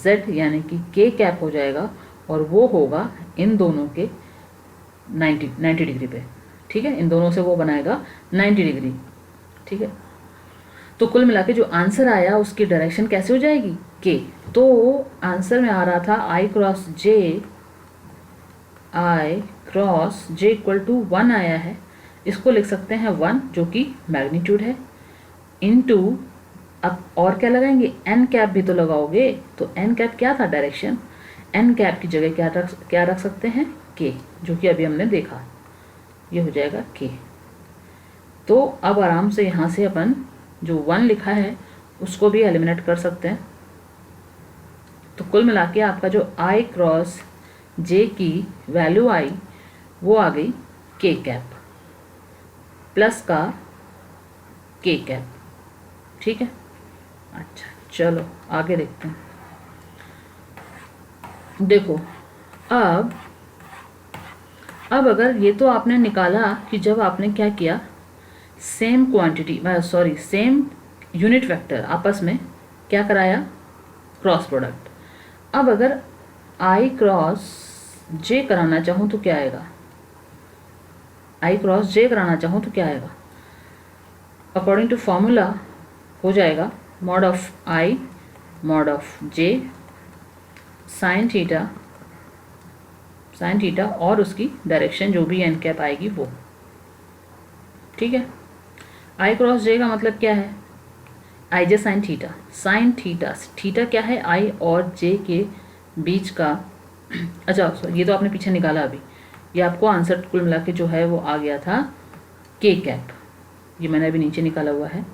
z यानी कि k कैप हो जाएगा, और वो होगा इन दोनों के 90 डिग्री पे। ठीक है, इन दोनों से वो बनाएगा 90 डिग्री। ठीक है, तो कुल मिला के जो आंसर आया उसकी डायरेक्शन कैसे हो जाएगी k। तो आंसर में आ रहा था i cross j equal to 1 आया है। इसको लिख सकते हैं 1 जो कि मैग्नीट्यूड है, इनटू अब और क्या लगाएंगे, n कैप भी तो लगाओगे। तो n कैप क्या था, डायरेक्शन। n कैप की जगह क्या रख सकते हैं, k, जो कि अभी हमने देखा, ये हो जाएगा k। तो अब आराम से यहाँ से अपन जो 1 लिखा है उसको भी एलिमिनेट कर सकते हैं। तो कुल मिला के आपका जो i क्रॉस j की वैल्यू आई वो आ गई k कैप प्लस का k कैप। ठीक है, अच्छा चलो आगे देखते हैं। देखो अब अगर ये तो आपने निकाला कि जब आपने क्या किया, सेम यूनिट वेक्टर आपस में क्या कराया, क्रॉस प्रोडक्ट। अब अगर i क्रॉस j कराना चाहूँ तो क्या आएगा, अकॉर्डिंग टू फॉर्मूला हो जाएगा mod of i mod of j sign theta और उसकी डायरेक्शन जो भी n कैप आएगी वो। ठीक है, i क्रॉस j का मतलब क्या है, i j साइन थीटा क्या है, i और j के बीच का। अच्छा ये तो आपने पीछे निकाला अभी, ये आपको आंसर कुल मिला के जो है वो आ गया था k कैप, ये मैंने अभी नीचे निकाला हुआ है,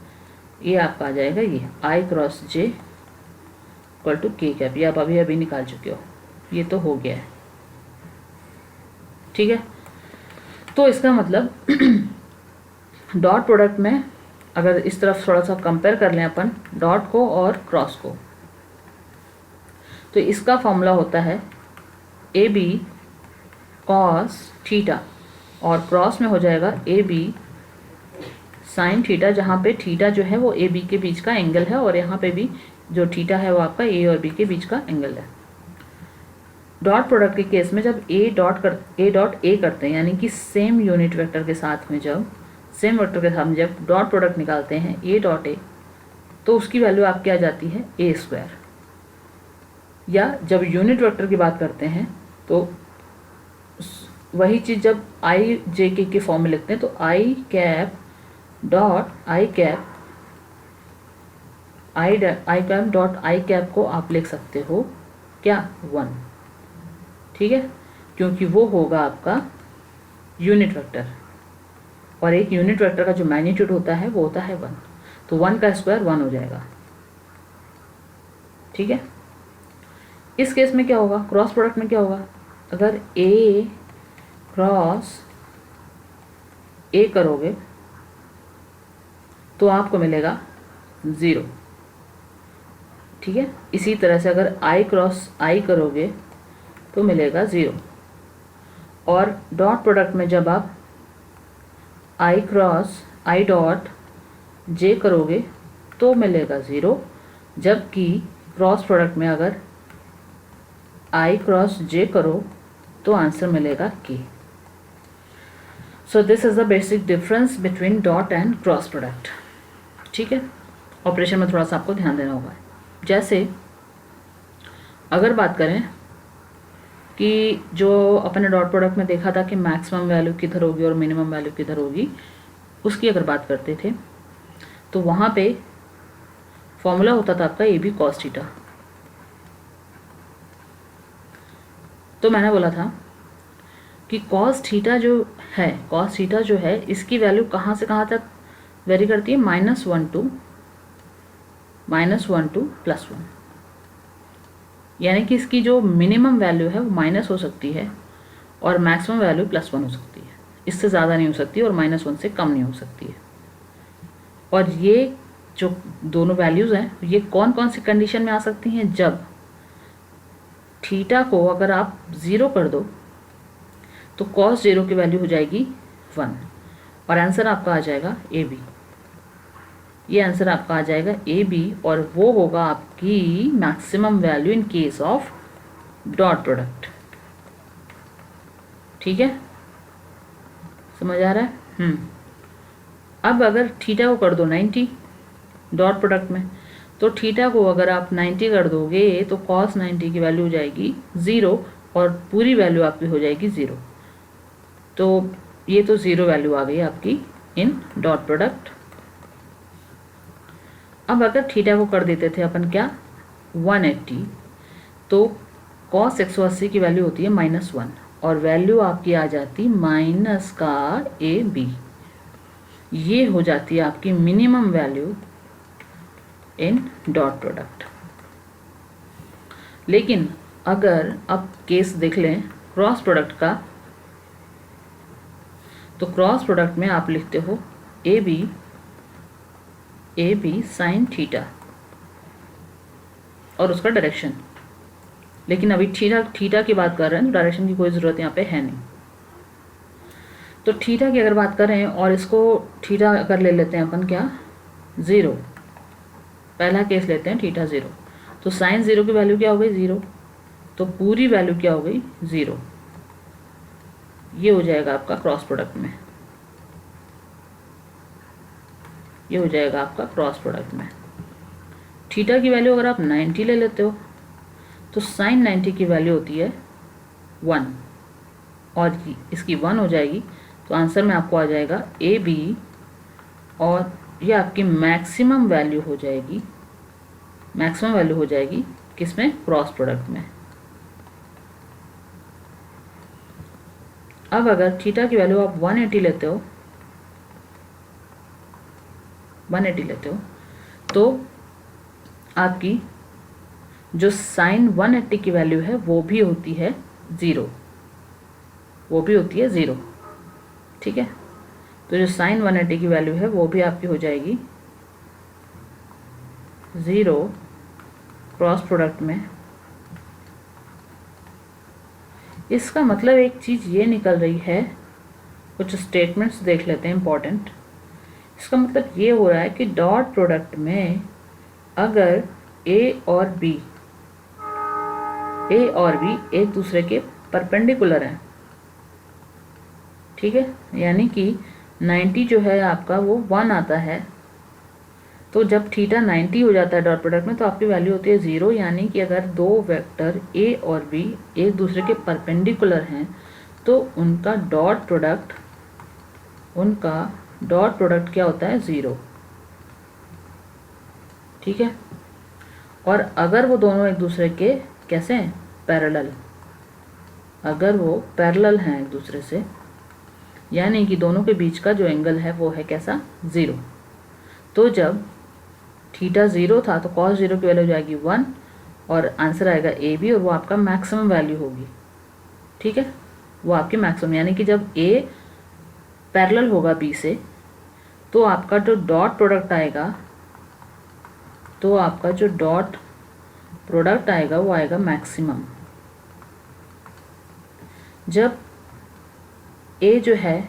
ये आपका आ जाएगा ये i cross j equal to k cap, ये आप अभी निकाल चुके हो, ये तो हो गया है। ठीक है, तो इसका मतलब डॉट प्रोडक्ट में अगर इस तरफ थोड़ा सा कंपेयर कर लें अपन डॉट को और क्रॉस को, तो इसका फॉर्मूला होता है ए बी कॉस थीटा, और क्रॉस में हो जाएगा ए बी साइन थीटा, जहाँ पे थीटा जो है वो ए बी के बीच का एंगल है, और यहाँ पे भी जो थीटा है वो आपका ए और बी के बीच का एंगल है। डॉट प्रोडक्ट के केस में जब ए डॉट ए करते हैं, यानी कि सेम यूनिट वेक्टर के साथ में जब डॉट प्रोडक्ट निकालते हैं ए डॉट ए, तो उसकी वैल्यू आपकी आ जाती है ए स्क्वायर। या जब यूनिट वेक्टर की बात करते हैं तो वही चीज़ जब आई जे के फॉर्म में लिखते हैं, तो आई कैप डॉट आई कैप को आप लिख सकते हो क्या, 1। ठीक है, क्योंकि वो होगा आपका यूनिट वेक्टर, और एक यूनिट वेक्टर का जो मैग्नीट्यूड होता है वो होता है 1, तो 1 का स्क्वायर 1 हो जाएगा। ठीक है, इस केस में क्या होगा, क्रॉस प्रोडक्ट में क्या होगा, अगर ए क्रॉस ए करोगे तो आपको मिलेगा 0। ठीक है, इसी तरह से अगर आई क्रॉस आई करोगे तो मिलेगा 0, और डॉट प्रोडक्ट में जब आप आई क्रॉस आई डॉट जे करोगे तो मिलेगा 0, जबकि क्रॉस प्रोडक्ट में अगर आई क्रॉस जे करो तो आंसर मिलेगा के। So this is the basic difference between dot and cross product. ठीक है, ऑपरेशन में थोड़ा सा आपको ध्यान देना होगा। जैसे अगर बात करें कि जो अपने डॉट प्रोडक्ट में देखा था कि मैक्सिमम वैल्यू किधर होगी और मिनिमम वैल्यू किधर होगी, उसकी अगर बात करते थे तो वहाँ पे फॉर्मूला होता था आपका ए बी कॉस थीटा। तो मैंने बोला था कि कॉस थीटा जो है इसकी वैल्यू कहाँ से कहाँ तक वेरी करती है, -1 to +1, यानी कि इसकी जो मिनिमम वैल्यू है वो माइनस हो सकती है और मैक्सिमम वैल्यू +1 हो सकती है, इससे ज़्यादा नहीं हो सकती और -1 से कम नहीं हो सकती है। और ये जो दोनों वैल्यूज़ हैं ये कौन कौन सी कंडीशन में आ सकती हैं, जब थीटा को अगर आप 0 कर दो तो cos 0 की वैल्यू हो जाएगी 1, और आंसर आपका आ जाएगा ए बी। ये आंसर आपका आ जाएगा ए बी, और वो होगा आपकी maximum value in case of dot product. ठीक है, समझ आ रहा है? अब अगर थीटा को कर दो 90 डॉट प्रोडक्ट में, तो थीटा को अगर आप 90 कर दोगे तो cos 90 की वैल्यू हो जाएगी 0, और पूरी वैल्यू आपकी हो जाएगी 0। तो ये तो 0 वैल्यू आ गई आपकी इन डॉट प्रोडक्ट। अब अगर थीटा को कर देते थे अपन क्या 180, तो cos 180 की वैल्यू होती है -1, और वैल्यू आपकी आ जाती माइनस का ए बी। ये हो जाती है आपकी minimum value in dot product. लेकिन अगर अब केस देख लें क्रॉस प्रोडक्ट का, तो क्रॉस प्रोडक्ट में आप लिखते हो ए बी साइन थीटा और उसका डायरेक्शन। लेकिन अभी थीटा की बात कर रहे हैं तो डायरेक्शन की कोई ज़रूरत यहाँ पे है नहीं। तो थीटा की अगर बात करें और इसको थीटा अगर ले लेते हैं अपन क्या 0, पहला केस लेते हैं थीटा 0, तो साइन 0 की वैल्यू क्या हो गई 0, तो पूरी वैल्यू क्या हो गई 0। ये हो जाएगा आपका क्रॉस प्रोडक्ट में, ये हो जाएगा आपका क्रॉस प्रोडक्ट में। थीटा की वैल्यू अगर आप 90 ले लेते हो तो साइन 90 की वैल्यू होती है 1, और इसकी 1 हो जाएगी, तो आंसर में आपको आ जाएगा ए बी, और ये आपकी मैक्सिमम वैल्यू हो जाएगी किसमें, क्रॉस प्रोडक्ट में। अब अगर थीटा की वैल्यू आप 180 लेते हो तो आपकी जो साइन 180 की वैल्यू है वो भी होती है 0, ठीक है। तो जो साइन 180 की वैल्यू है वो भी आपकी हो जाएगी 0 क्रॉस प्रोडक्ट में। इसका मतलब एक चीज़ ये निकल रही है, कुछ स्टेटमेंट्स देख लेते हैं इम्पॉर्टेंट। इसका मतलब ये हो रहा है कि डॉट प्रोडक्ट में अगर ए और बी एक दूसरे के परपेंडिकुलर हैं, ठीक है, यानी कि 90 जो है आपका वो 1 आता है, तो जब थीटा 90 हो जाता है डॉट प्रोडक्ट में तो आपकी वैल्यू होती है 0, यानी कि अगर दो वेक्टर ए और बी एक दूसरे के परपेंडिकुलर हैं तो उनका डॉट प्रोडक्ट क्या होता है 0, ठीक है। और अगर वो दोनों एक दूसरे के कैसे हैं पैरेलल, अगर वो पैरेलल हैं एक दूसरे से, यानी कि दोनों के बीच का जो एंगल है वो है कैसा, 0। तो जब थीटा 0 था तो cos 0 की वैल्यू जाएगी 1 और आंसर आएगा ए बी, और वो आपका मैक्सिमम वैल्यू होगी। ठीक है, वो आपकी मैक्सिमम, यानी कि जब ए पैरेलल होगा बी से तो आपका जो डॉट प्रोडक्ट आएगा, वो आएगा मैक्सिमम। जब ए जो है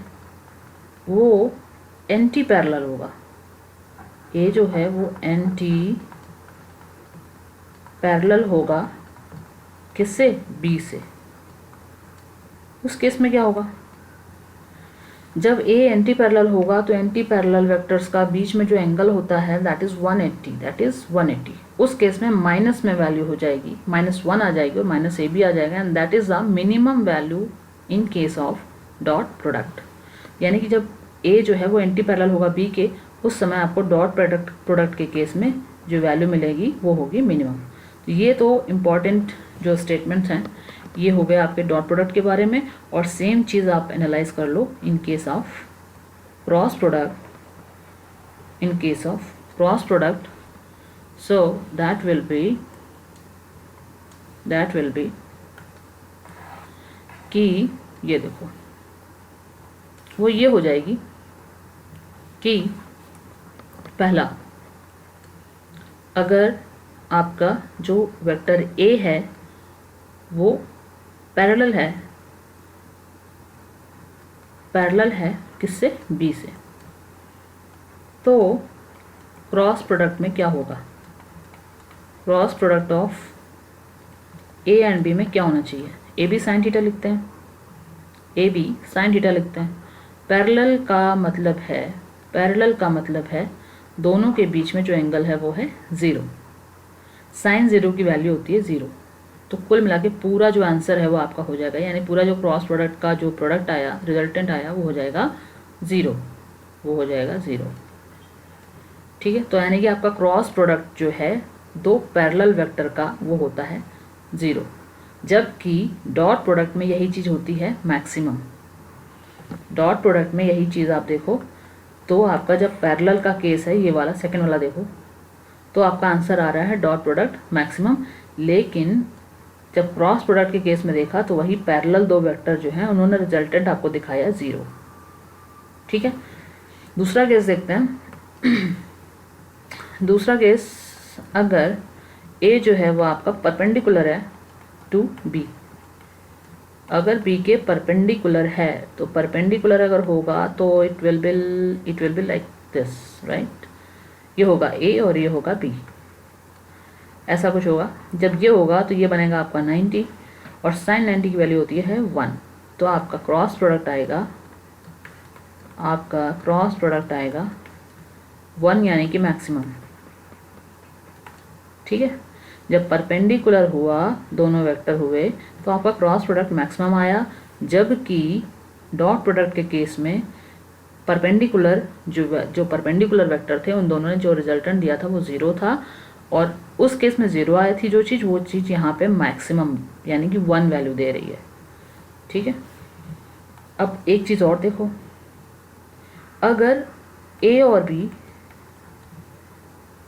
वो एंटी पैरेलल होगा, ए जो है वो एंटी पैरेलल होगा किससे, बी से। उस केस में क्या होगा, जब ए एंटी पैरेलल होगा तो एंटी पैरेलल वेक्टर्स का बीच में जो एंगल होता है दैट इज़ 180। उस केस में माइनस में वैल्यू हो जाएगी, -1 आ जाएगी और माइनस ए बी आ जाएगा, and that is the minimum value in case of dot product. यानी कि जब ए जो है वो एंटी पैरेलल होगा बी के, उस समय आपको डॉट प्रोडक्ट के केस में जो वैल्यू मिलेगी वो होगी मिनिमम। तो ये तो इम्पॉर्टेंट जो स्टेटमेंट्स हैं ये हो गए आपके डॉट प्रोडक्ट के बारे में। और सेम चीज़ आप एनालाइज कर लो in case of cross product. So that will be कि ये देखो वो ये हो जाएगी कि पहला, अगर आपका जो वेक्टर ए है वो पैरेलल है किससे, बी से, तो क्रॉस प्रोडक्ट में क्या होगा, cross product of A and B में क्या होना चाहिए, ए बी साइन थीटा लिखते हैं। पैरेलल का मतलब है दोनों के बीच में जो एंगल है वो है 0। साइन 0 की वैल्यू होती है 0। तो कुल मिला के पूरा जो आंसर है वो आपका हो जाएगा, यानी पूरा जो क्रॉस प्रोडक्ट का जो प्रोडक्ट आया, रिजल्टेंट आया, वो हो जाएगा 0। ठीक है, तो यानी कि आपका क्रॉस प्रोडक्ट जो है दो पैरेलल वेक्टर का वो होता है 0, जबकि डॉट प्रोडक्ट में यही चीज़ होती है मैक्सिमम। डॉट प्रोडक्ट में यही चीज़ आप देखो तो आपका जब पैरेलल का केस है, ये वाला सेकंड वाला देखो, तो आपका आंसर आ रहा है डॉट प्रोडक्ट मैक्सिमम। लेकिन जब क्रॉस प्रोडक्ट के केस में देखा तो वही पैरेलल दो वेक्टर जो हैं उन्होंने रिजल्टेंट आपको दिखाया 0। ठीक है, दूसरा केस देखते हैं। दूसरा केस, अगर ए जो है वो आपका परपेंडिकुलर है टू बी, अगर बी के परपेंडिकुलर है, तो परपेंडिकुलर अगर होगा तो it will be like this, right. ये होगा ए और ये होगा बी, ऐसा कुछ होगा। जब ये होगा तो ये बनेगा आपका 90 और साइन 90 की वैल्यू होती है 1। तो आपका क्रॉस प्रोडक्ट आएगा 1, यानी कि मैक्सिमम। ठीक है, जब परपेंडिकुलर हुआ, दोनों वेक्टर हुए, तो आपका क्रॉस प्रोडक्ट मैक्सिमम आया, जबकि डॉट प्रोडक्ट के केस में परपेंडिकुलर जो परपेंडिकुलर वेक्टर थे उन दोनों ने जो रिजल्टेंट दिया था वो 0 था, और उस केस में 0 आई थी जो चीज़, वो चीज़ यहाँ पे मैक्सिमम यानी कि 1 वैल्यू दे रही है। ठीक है, अब एक चीज़ और देखो, अगर ए और बी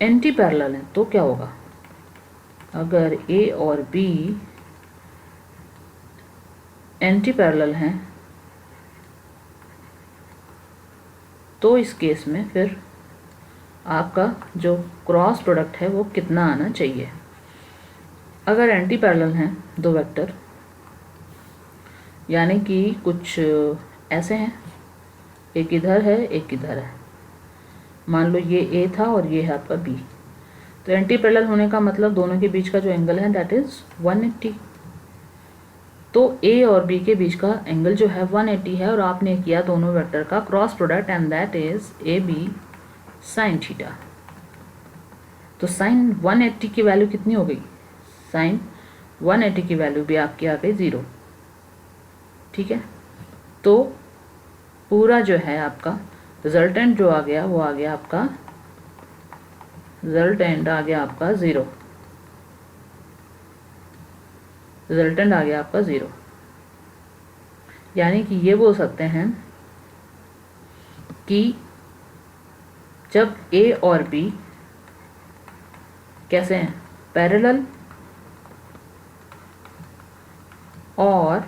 एंटी पैरेलल हैं तो क्या होगा, अगर ए और बी एंटी पैरेलल हैं तो इस केस में फिर आपका जो क्रॉस प्रोडक्ट है वो कितना आना चाहिए। अगर एंटी पैरेलल हैं दो वेक्टर, यानी कि कुछ ऐसे हैं, एक इधर है एक इधर है, मान लो ये ए था और ये है आपका बी, तो एंटी पैरेलल होने का मतलब दोनों के बीच का जो एंगल है दैट इज़ 180। तो ए और बी के बीच का एंगल जो है 180 है, और आपने किया दोनों वेक्टर का cross product and that is A B sine theta. तो साइन 180 की वैल्यू कितनी हो गई, साइन 180 की वैल्यू भी आपकी आ गई 0। ठीक है, तो पूरा जो है आपका रिजल्टेंट जो आ गया वो आ गया आपका, रिजल्टेंट आ गया आपका 0। यानी कि ये बोल सकते हैं कि जब ए और बी कैसे हैं, पैरेलल और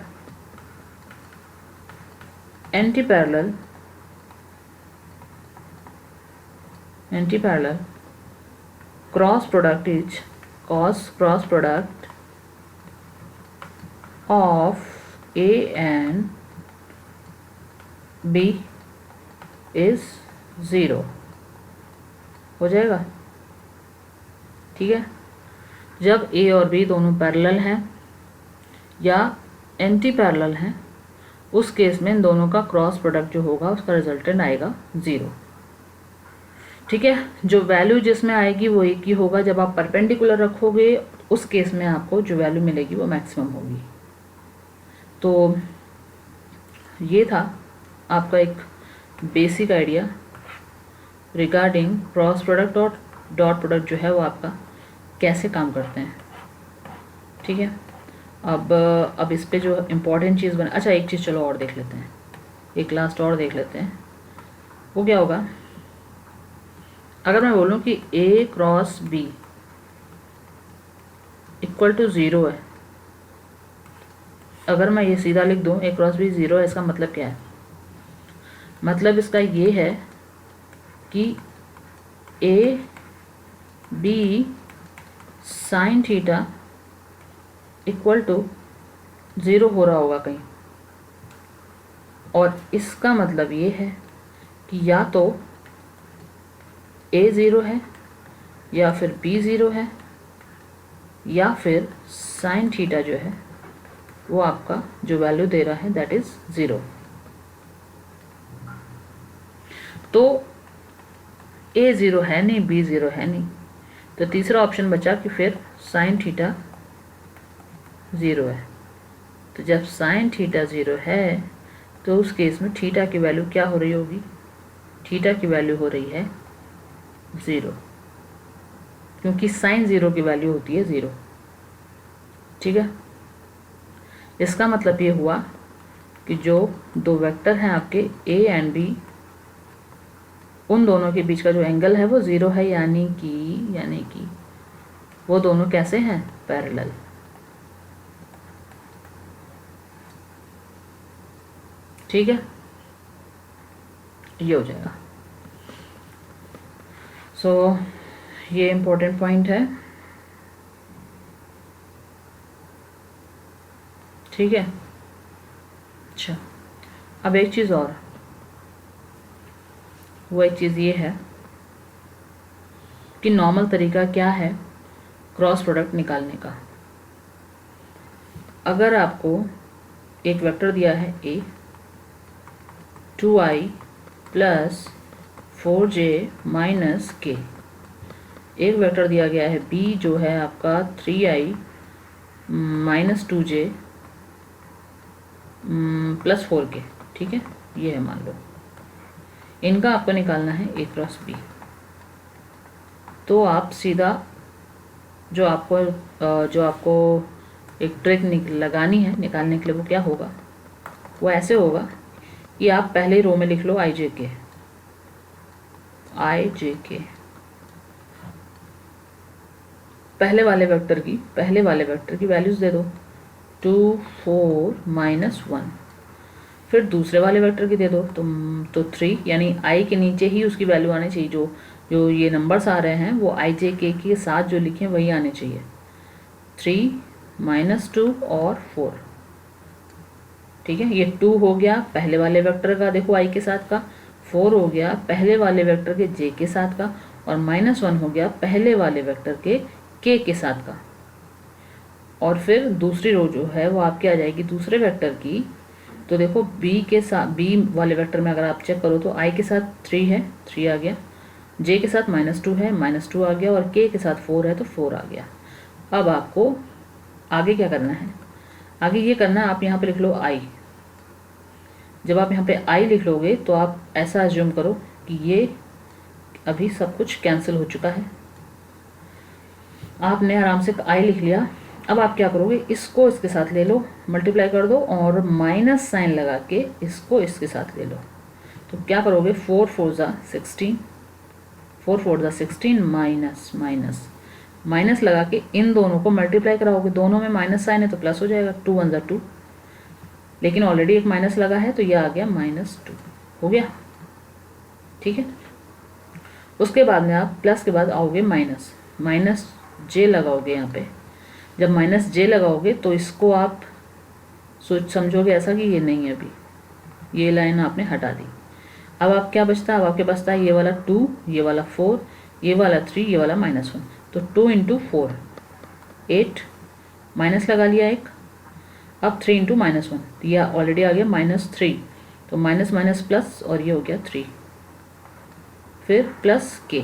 anti parallel, cross product is cross product of A and B is 0 हो जाएगा। ठीक है, जब ए और बी दोनों पैरेलल हैं या एंटी पैरेलल हैं, उस केस में इन दोनों का क्रॉस प्रोडक्ट जो होगा उसका रिजल्टेंट आएगा 0। ठीक है, जो वैल्यू जिसमें आएगी वो एक ही होगा। जब आप परपेंडिकुलर रखोगे उस केस में आपको जो वैल्यू मिलेगी वो मैक्सिमम होगी। तो ये था आपका एक basic idea regarding cross product और डॉट प्रोडक्ट जो है वो आपका कैसे काम करते हैं। ठीक है, अब इस पे जो इम्पोर्टेंट चीज़ बना, अच्छा एक चीज़ चलो और देख लेते हैं, एक लास्ट और देख लेते हैं। वो क्या होगा, अगर मैं बोलूँ कि A cross B equal to 0 है, अगर मैं ये सीधा लिख दूँ A क्रॉस B 0 है, इसका मतलब क्या है? मतलब इसका ये है कि A B sine theta equal to 0 हो रहा होगा कहीं, और इसका मतलब ये है कि या तो A 0 है या फिर B 0 है या फिर साइन थीटा जो है वो आपका जो वैल्यू दे रहा है दैट इज 0। तो A 0 है नहीं, B 0 है नहीं, तो तीसरा ऑप्शन बचा कि फिर साइन थीटा 0 है। तो जब साइन थीटा 0 है तो उस केस में थीटा की वैल्यू क्या हो रही होगी? थीटा की वैल्यू हो रही है 0, क्योंकि साइन 0 की वैल्यू होती है 0। ठीक है, इसका मतलब ये हुआ कि जो दो वेक्टर हैं आपके A एंड B, उन दोनों के बीच का जो एंगल है वो 0 है, यानी कि वो दोनों कैसे हैं? पैरेलल। ठीक है, ये हो जाएगा। सो ये इम्पोर्टेंट पॉइंट है। ठीक है, अच्छा अब एक चीज़ और, वो एक चीज़ ये है कि नॉर्मल तरीका क्या है क्रॉस प्रोडक्ट निकालने का। अगर आपको एक वेक्टर दिया है A 2i plus 4j minus k, एक वेक्टर दिया गया है B जो है आपका 3i minus 2j plus 4k। ठीक है, ये है मान लो, इनका आपको निकालना है A क्रॉस B। तो आप सीधा जो आपको एक ट्रिक लगानी है निकालने के लिए, वो क्या होगा? वो ऐसे होगा कि आप पहले ही रो में लिख लो i j k, पहले वाले वेक्टर की वैल्यूज़ दे दो 2 4 माइनस 1, फिर दूसरे वाले वेक्टर की दे दो तो 3, यानी i के नीचे ही उसकी वैल्यू आनी चाहिए। जो ये नंबर्स आ रहे हैं वो i j k के साथ जो लिखे वही आने चाहिए, 3 माइनस 2 और 4। ठीक है, ये 2 हो गया पहले वाले वेक्टर का देखो i के साथ का, 4 हो गया पहले वाले वेक्टर के j के साथ का, और माइनस 1 हो गया पहले वाले वेक्टर के k के साथ का। और फिर दूसरी रो जो है वो आपकी आ जाएगी दूसरे वेक्टर की। तो देखो b वाले वेक्टर में अगर आप चेक करो तो i के साथ 3 है, 3 आ गया, j के साथ -2 है, -2 आ गया, और k के साथ 4 है तो 4 आ गया। अब आपको आगे क्या करना है? आगे ये करना है, आप यहाँ पे लिख लो i। जब आप यहाँ पे i लिख लोगे तो आप ऐसा अज्यूम करो कि ये अभी सब कुछ कैंसिल हो चुका है। आपने आराम से i लिख लिया। अब आप क्या करोगे, इसको इसके साथ ले लो, मल्टीप्लाई कर दो और माइनस साइन लगा के इसको इसके साथ ले लो। तो क्या करोगे, 4 4 ज़ा 16, 4 4 ज़ा 16 माइनस माइनस माइनस लगा के इन दोनों को मल्टीप्लाई कराओगे, दोनों में माइनस साइन है तो प्लस हो जाएगा, 2 1 ज़ा 2, लेकिन ऑलरेडी एक माइनस लगा है तो ये आ गया -2, हो गया। ठीक है, उसके बाद में आप प्लस के बाद आओगे माइनस, माइनस जे लगाओगे यहाँ पे। जब माइनस जे लगाओगे तो इसको आप सोच समझोगे ऐसा कि ये नहीं है, अभी ये लाइन आपने हटा दी। अब आप क्या बचता है, अब आपके बचता है ये वाला 2, ये वाला 4, ये वाला 3, ये वाला -1। तो 2 × 4 8, माइनस लगा लिया एक। अब 3 × -1, तो यह ऑलरेडी आ गया -3, तो माइनस माइनस प्लस और ये हो गया 3। फिर प्लस के,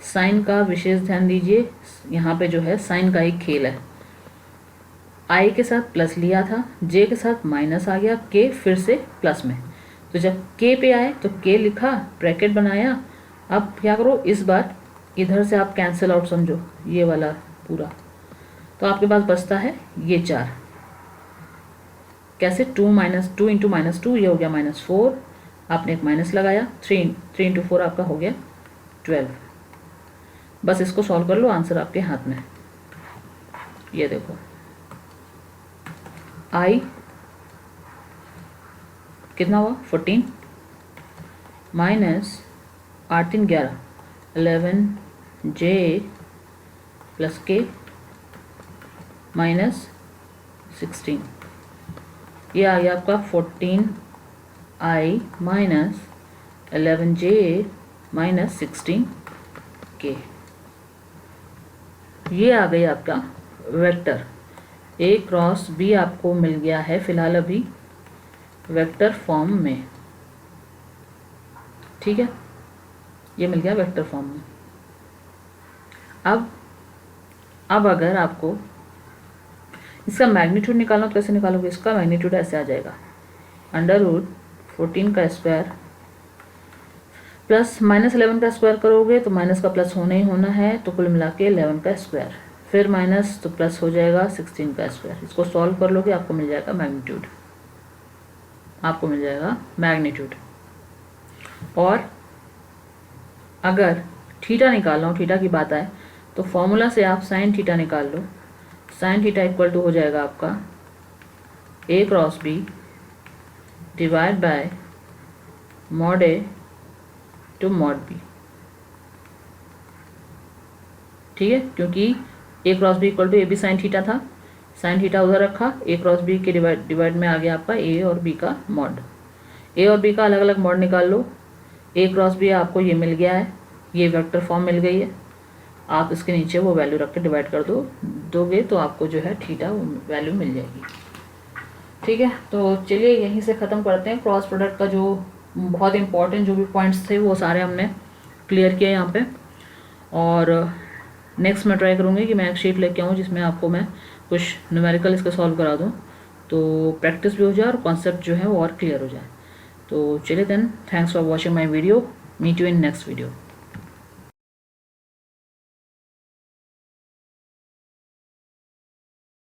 साइन का विशेष ध्यान दीजिए, यहाँ पे जो है साइन का एक खेल है। आई के साथ प्लस लिया था, जे के साथ माइनस आ गया, के फिर से प्लस में। तो जब के पे आए तो के लिखा, ब्रैकेट बनाया। अब क्या करो, इस बार इधर से आप कैंसिल आउट समझो ये वाला पूरा, तो आपके पास बचता है ये 4। कैसे, 2 × -2 ये हो गया -4, आपने एक माइनस लगाया, 3 × 4 आपका हो गया 12। बस इसको सॉल्व कर लो, आंसर आपके हाथ में। ये देखो, आई कितना हुआ 14 माइनस 8 3 11 11 जे प्लस के माइनस 16, ये आ गया आपका 14 आई माइनस 11 जे माइनस 16 के। ये आ गई आपका वेक्टर A क्रॉस B आपको मिल गया है फिलहाल अभी वेक्टर फॉर्म में। ठीक है, ये मिल गया वेक्टर फॉर्म में। अब अगर आपको इसका मैग्नीट्यूड निकालना तो कैसे निकालोगे, इसका मैग्नीट्यूड ऐसे आ जाएगा, √14 का स्क्वायर प्लस -11 का स्क्वायर करोगे तो माइनस का प्लस होना ही होना है, तो कुल मिला के 11 का स्क्वायर, फिर माइनस तो प्लस हो जाएगा 16 का स्क्वायर। इसको सॉल्व कर लोगे आपको मिल जाएगा मैग्नीट्यूड, आपको मिल जाएगा मैग्नीट्यूड। और अगर थीटा निकालना हो, थीटा की बात आए तो फॉर्मूला से आप साइन थीटा निकाल लो। साइन थीटा इक्वल टू हो जाएगा आपका A cross B divide by mod A to mod B। ठीक है, क्योंकि A cross B equal to AB sine theta था, साइन थीटा उधर रखा, A क्रॉस B के डिवाइड में आ गया आपका A और B का मॉड। A और B का अलग अलग मॉड निकाल लो। A क्रॉस B आपको ये मिल गया है, ये वेक्टर फॉर्म मिल गई है, आप इसके नीचे वो वैल्यू रख के डिवाइड कर दोगे तो आपको जो है थीटा वैल्यू मिल जाएगी। ठीक है, तो चलिए यहीं से ख़त्म करते हैं। क्रॉस प्रोडक्ट का जो बहुत इंपॉर्टेंट जो भी पॉइंट्स थे वो सारे हमने क्लियर किए यहाँ पे। और नेक्स्ट मैं ट्राई करूँगी कि मैं एक शीट लेके आऊँ जिसमें आपको मैं कुछ न्यूमेरिकल इसके सॉल्व करा दूँ, तो प्रैक्टिस भी हो जाए और कॉन्सेप्ट जो है वो और क्लियर हो जाए। तो चलिए then, thanks for watching my video, meet you in next video.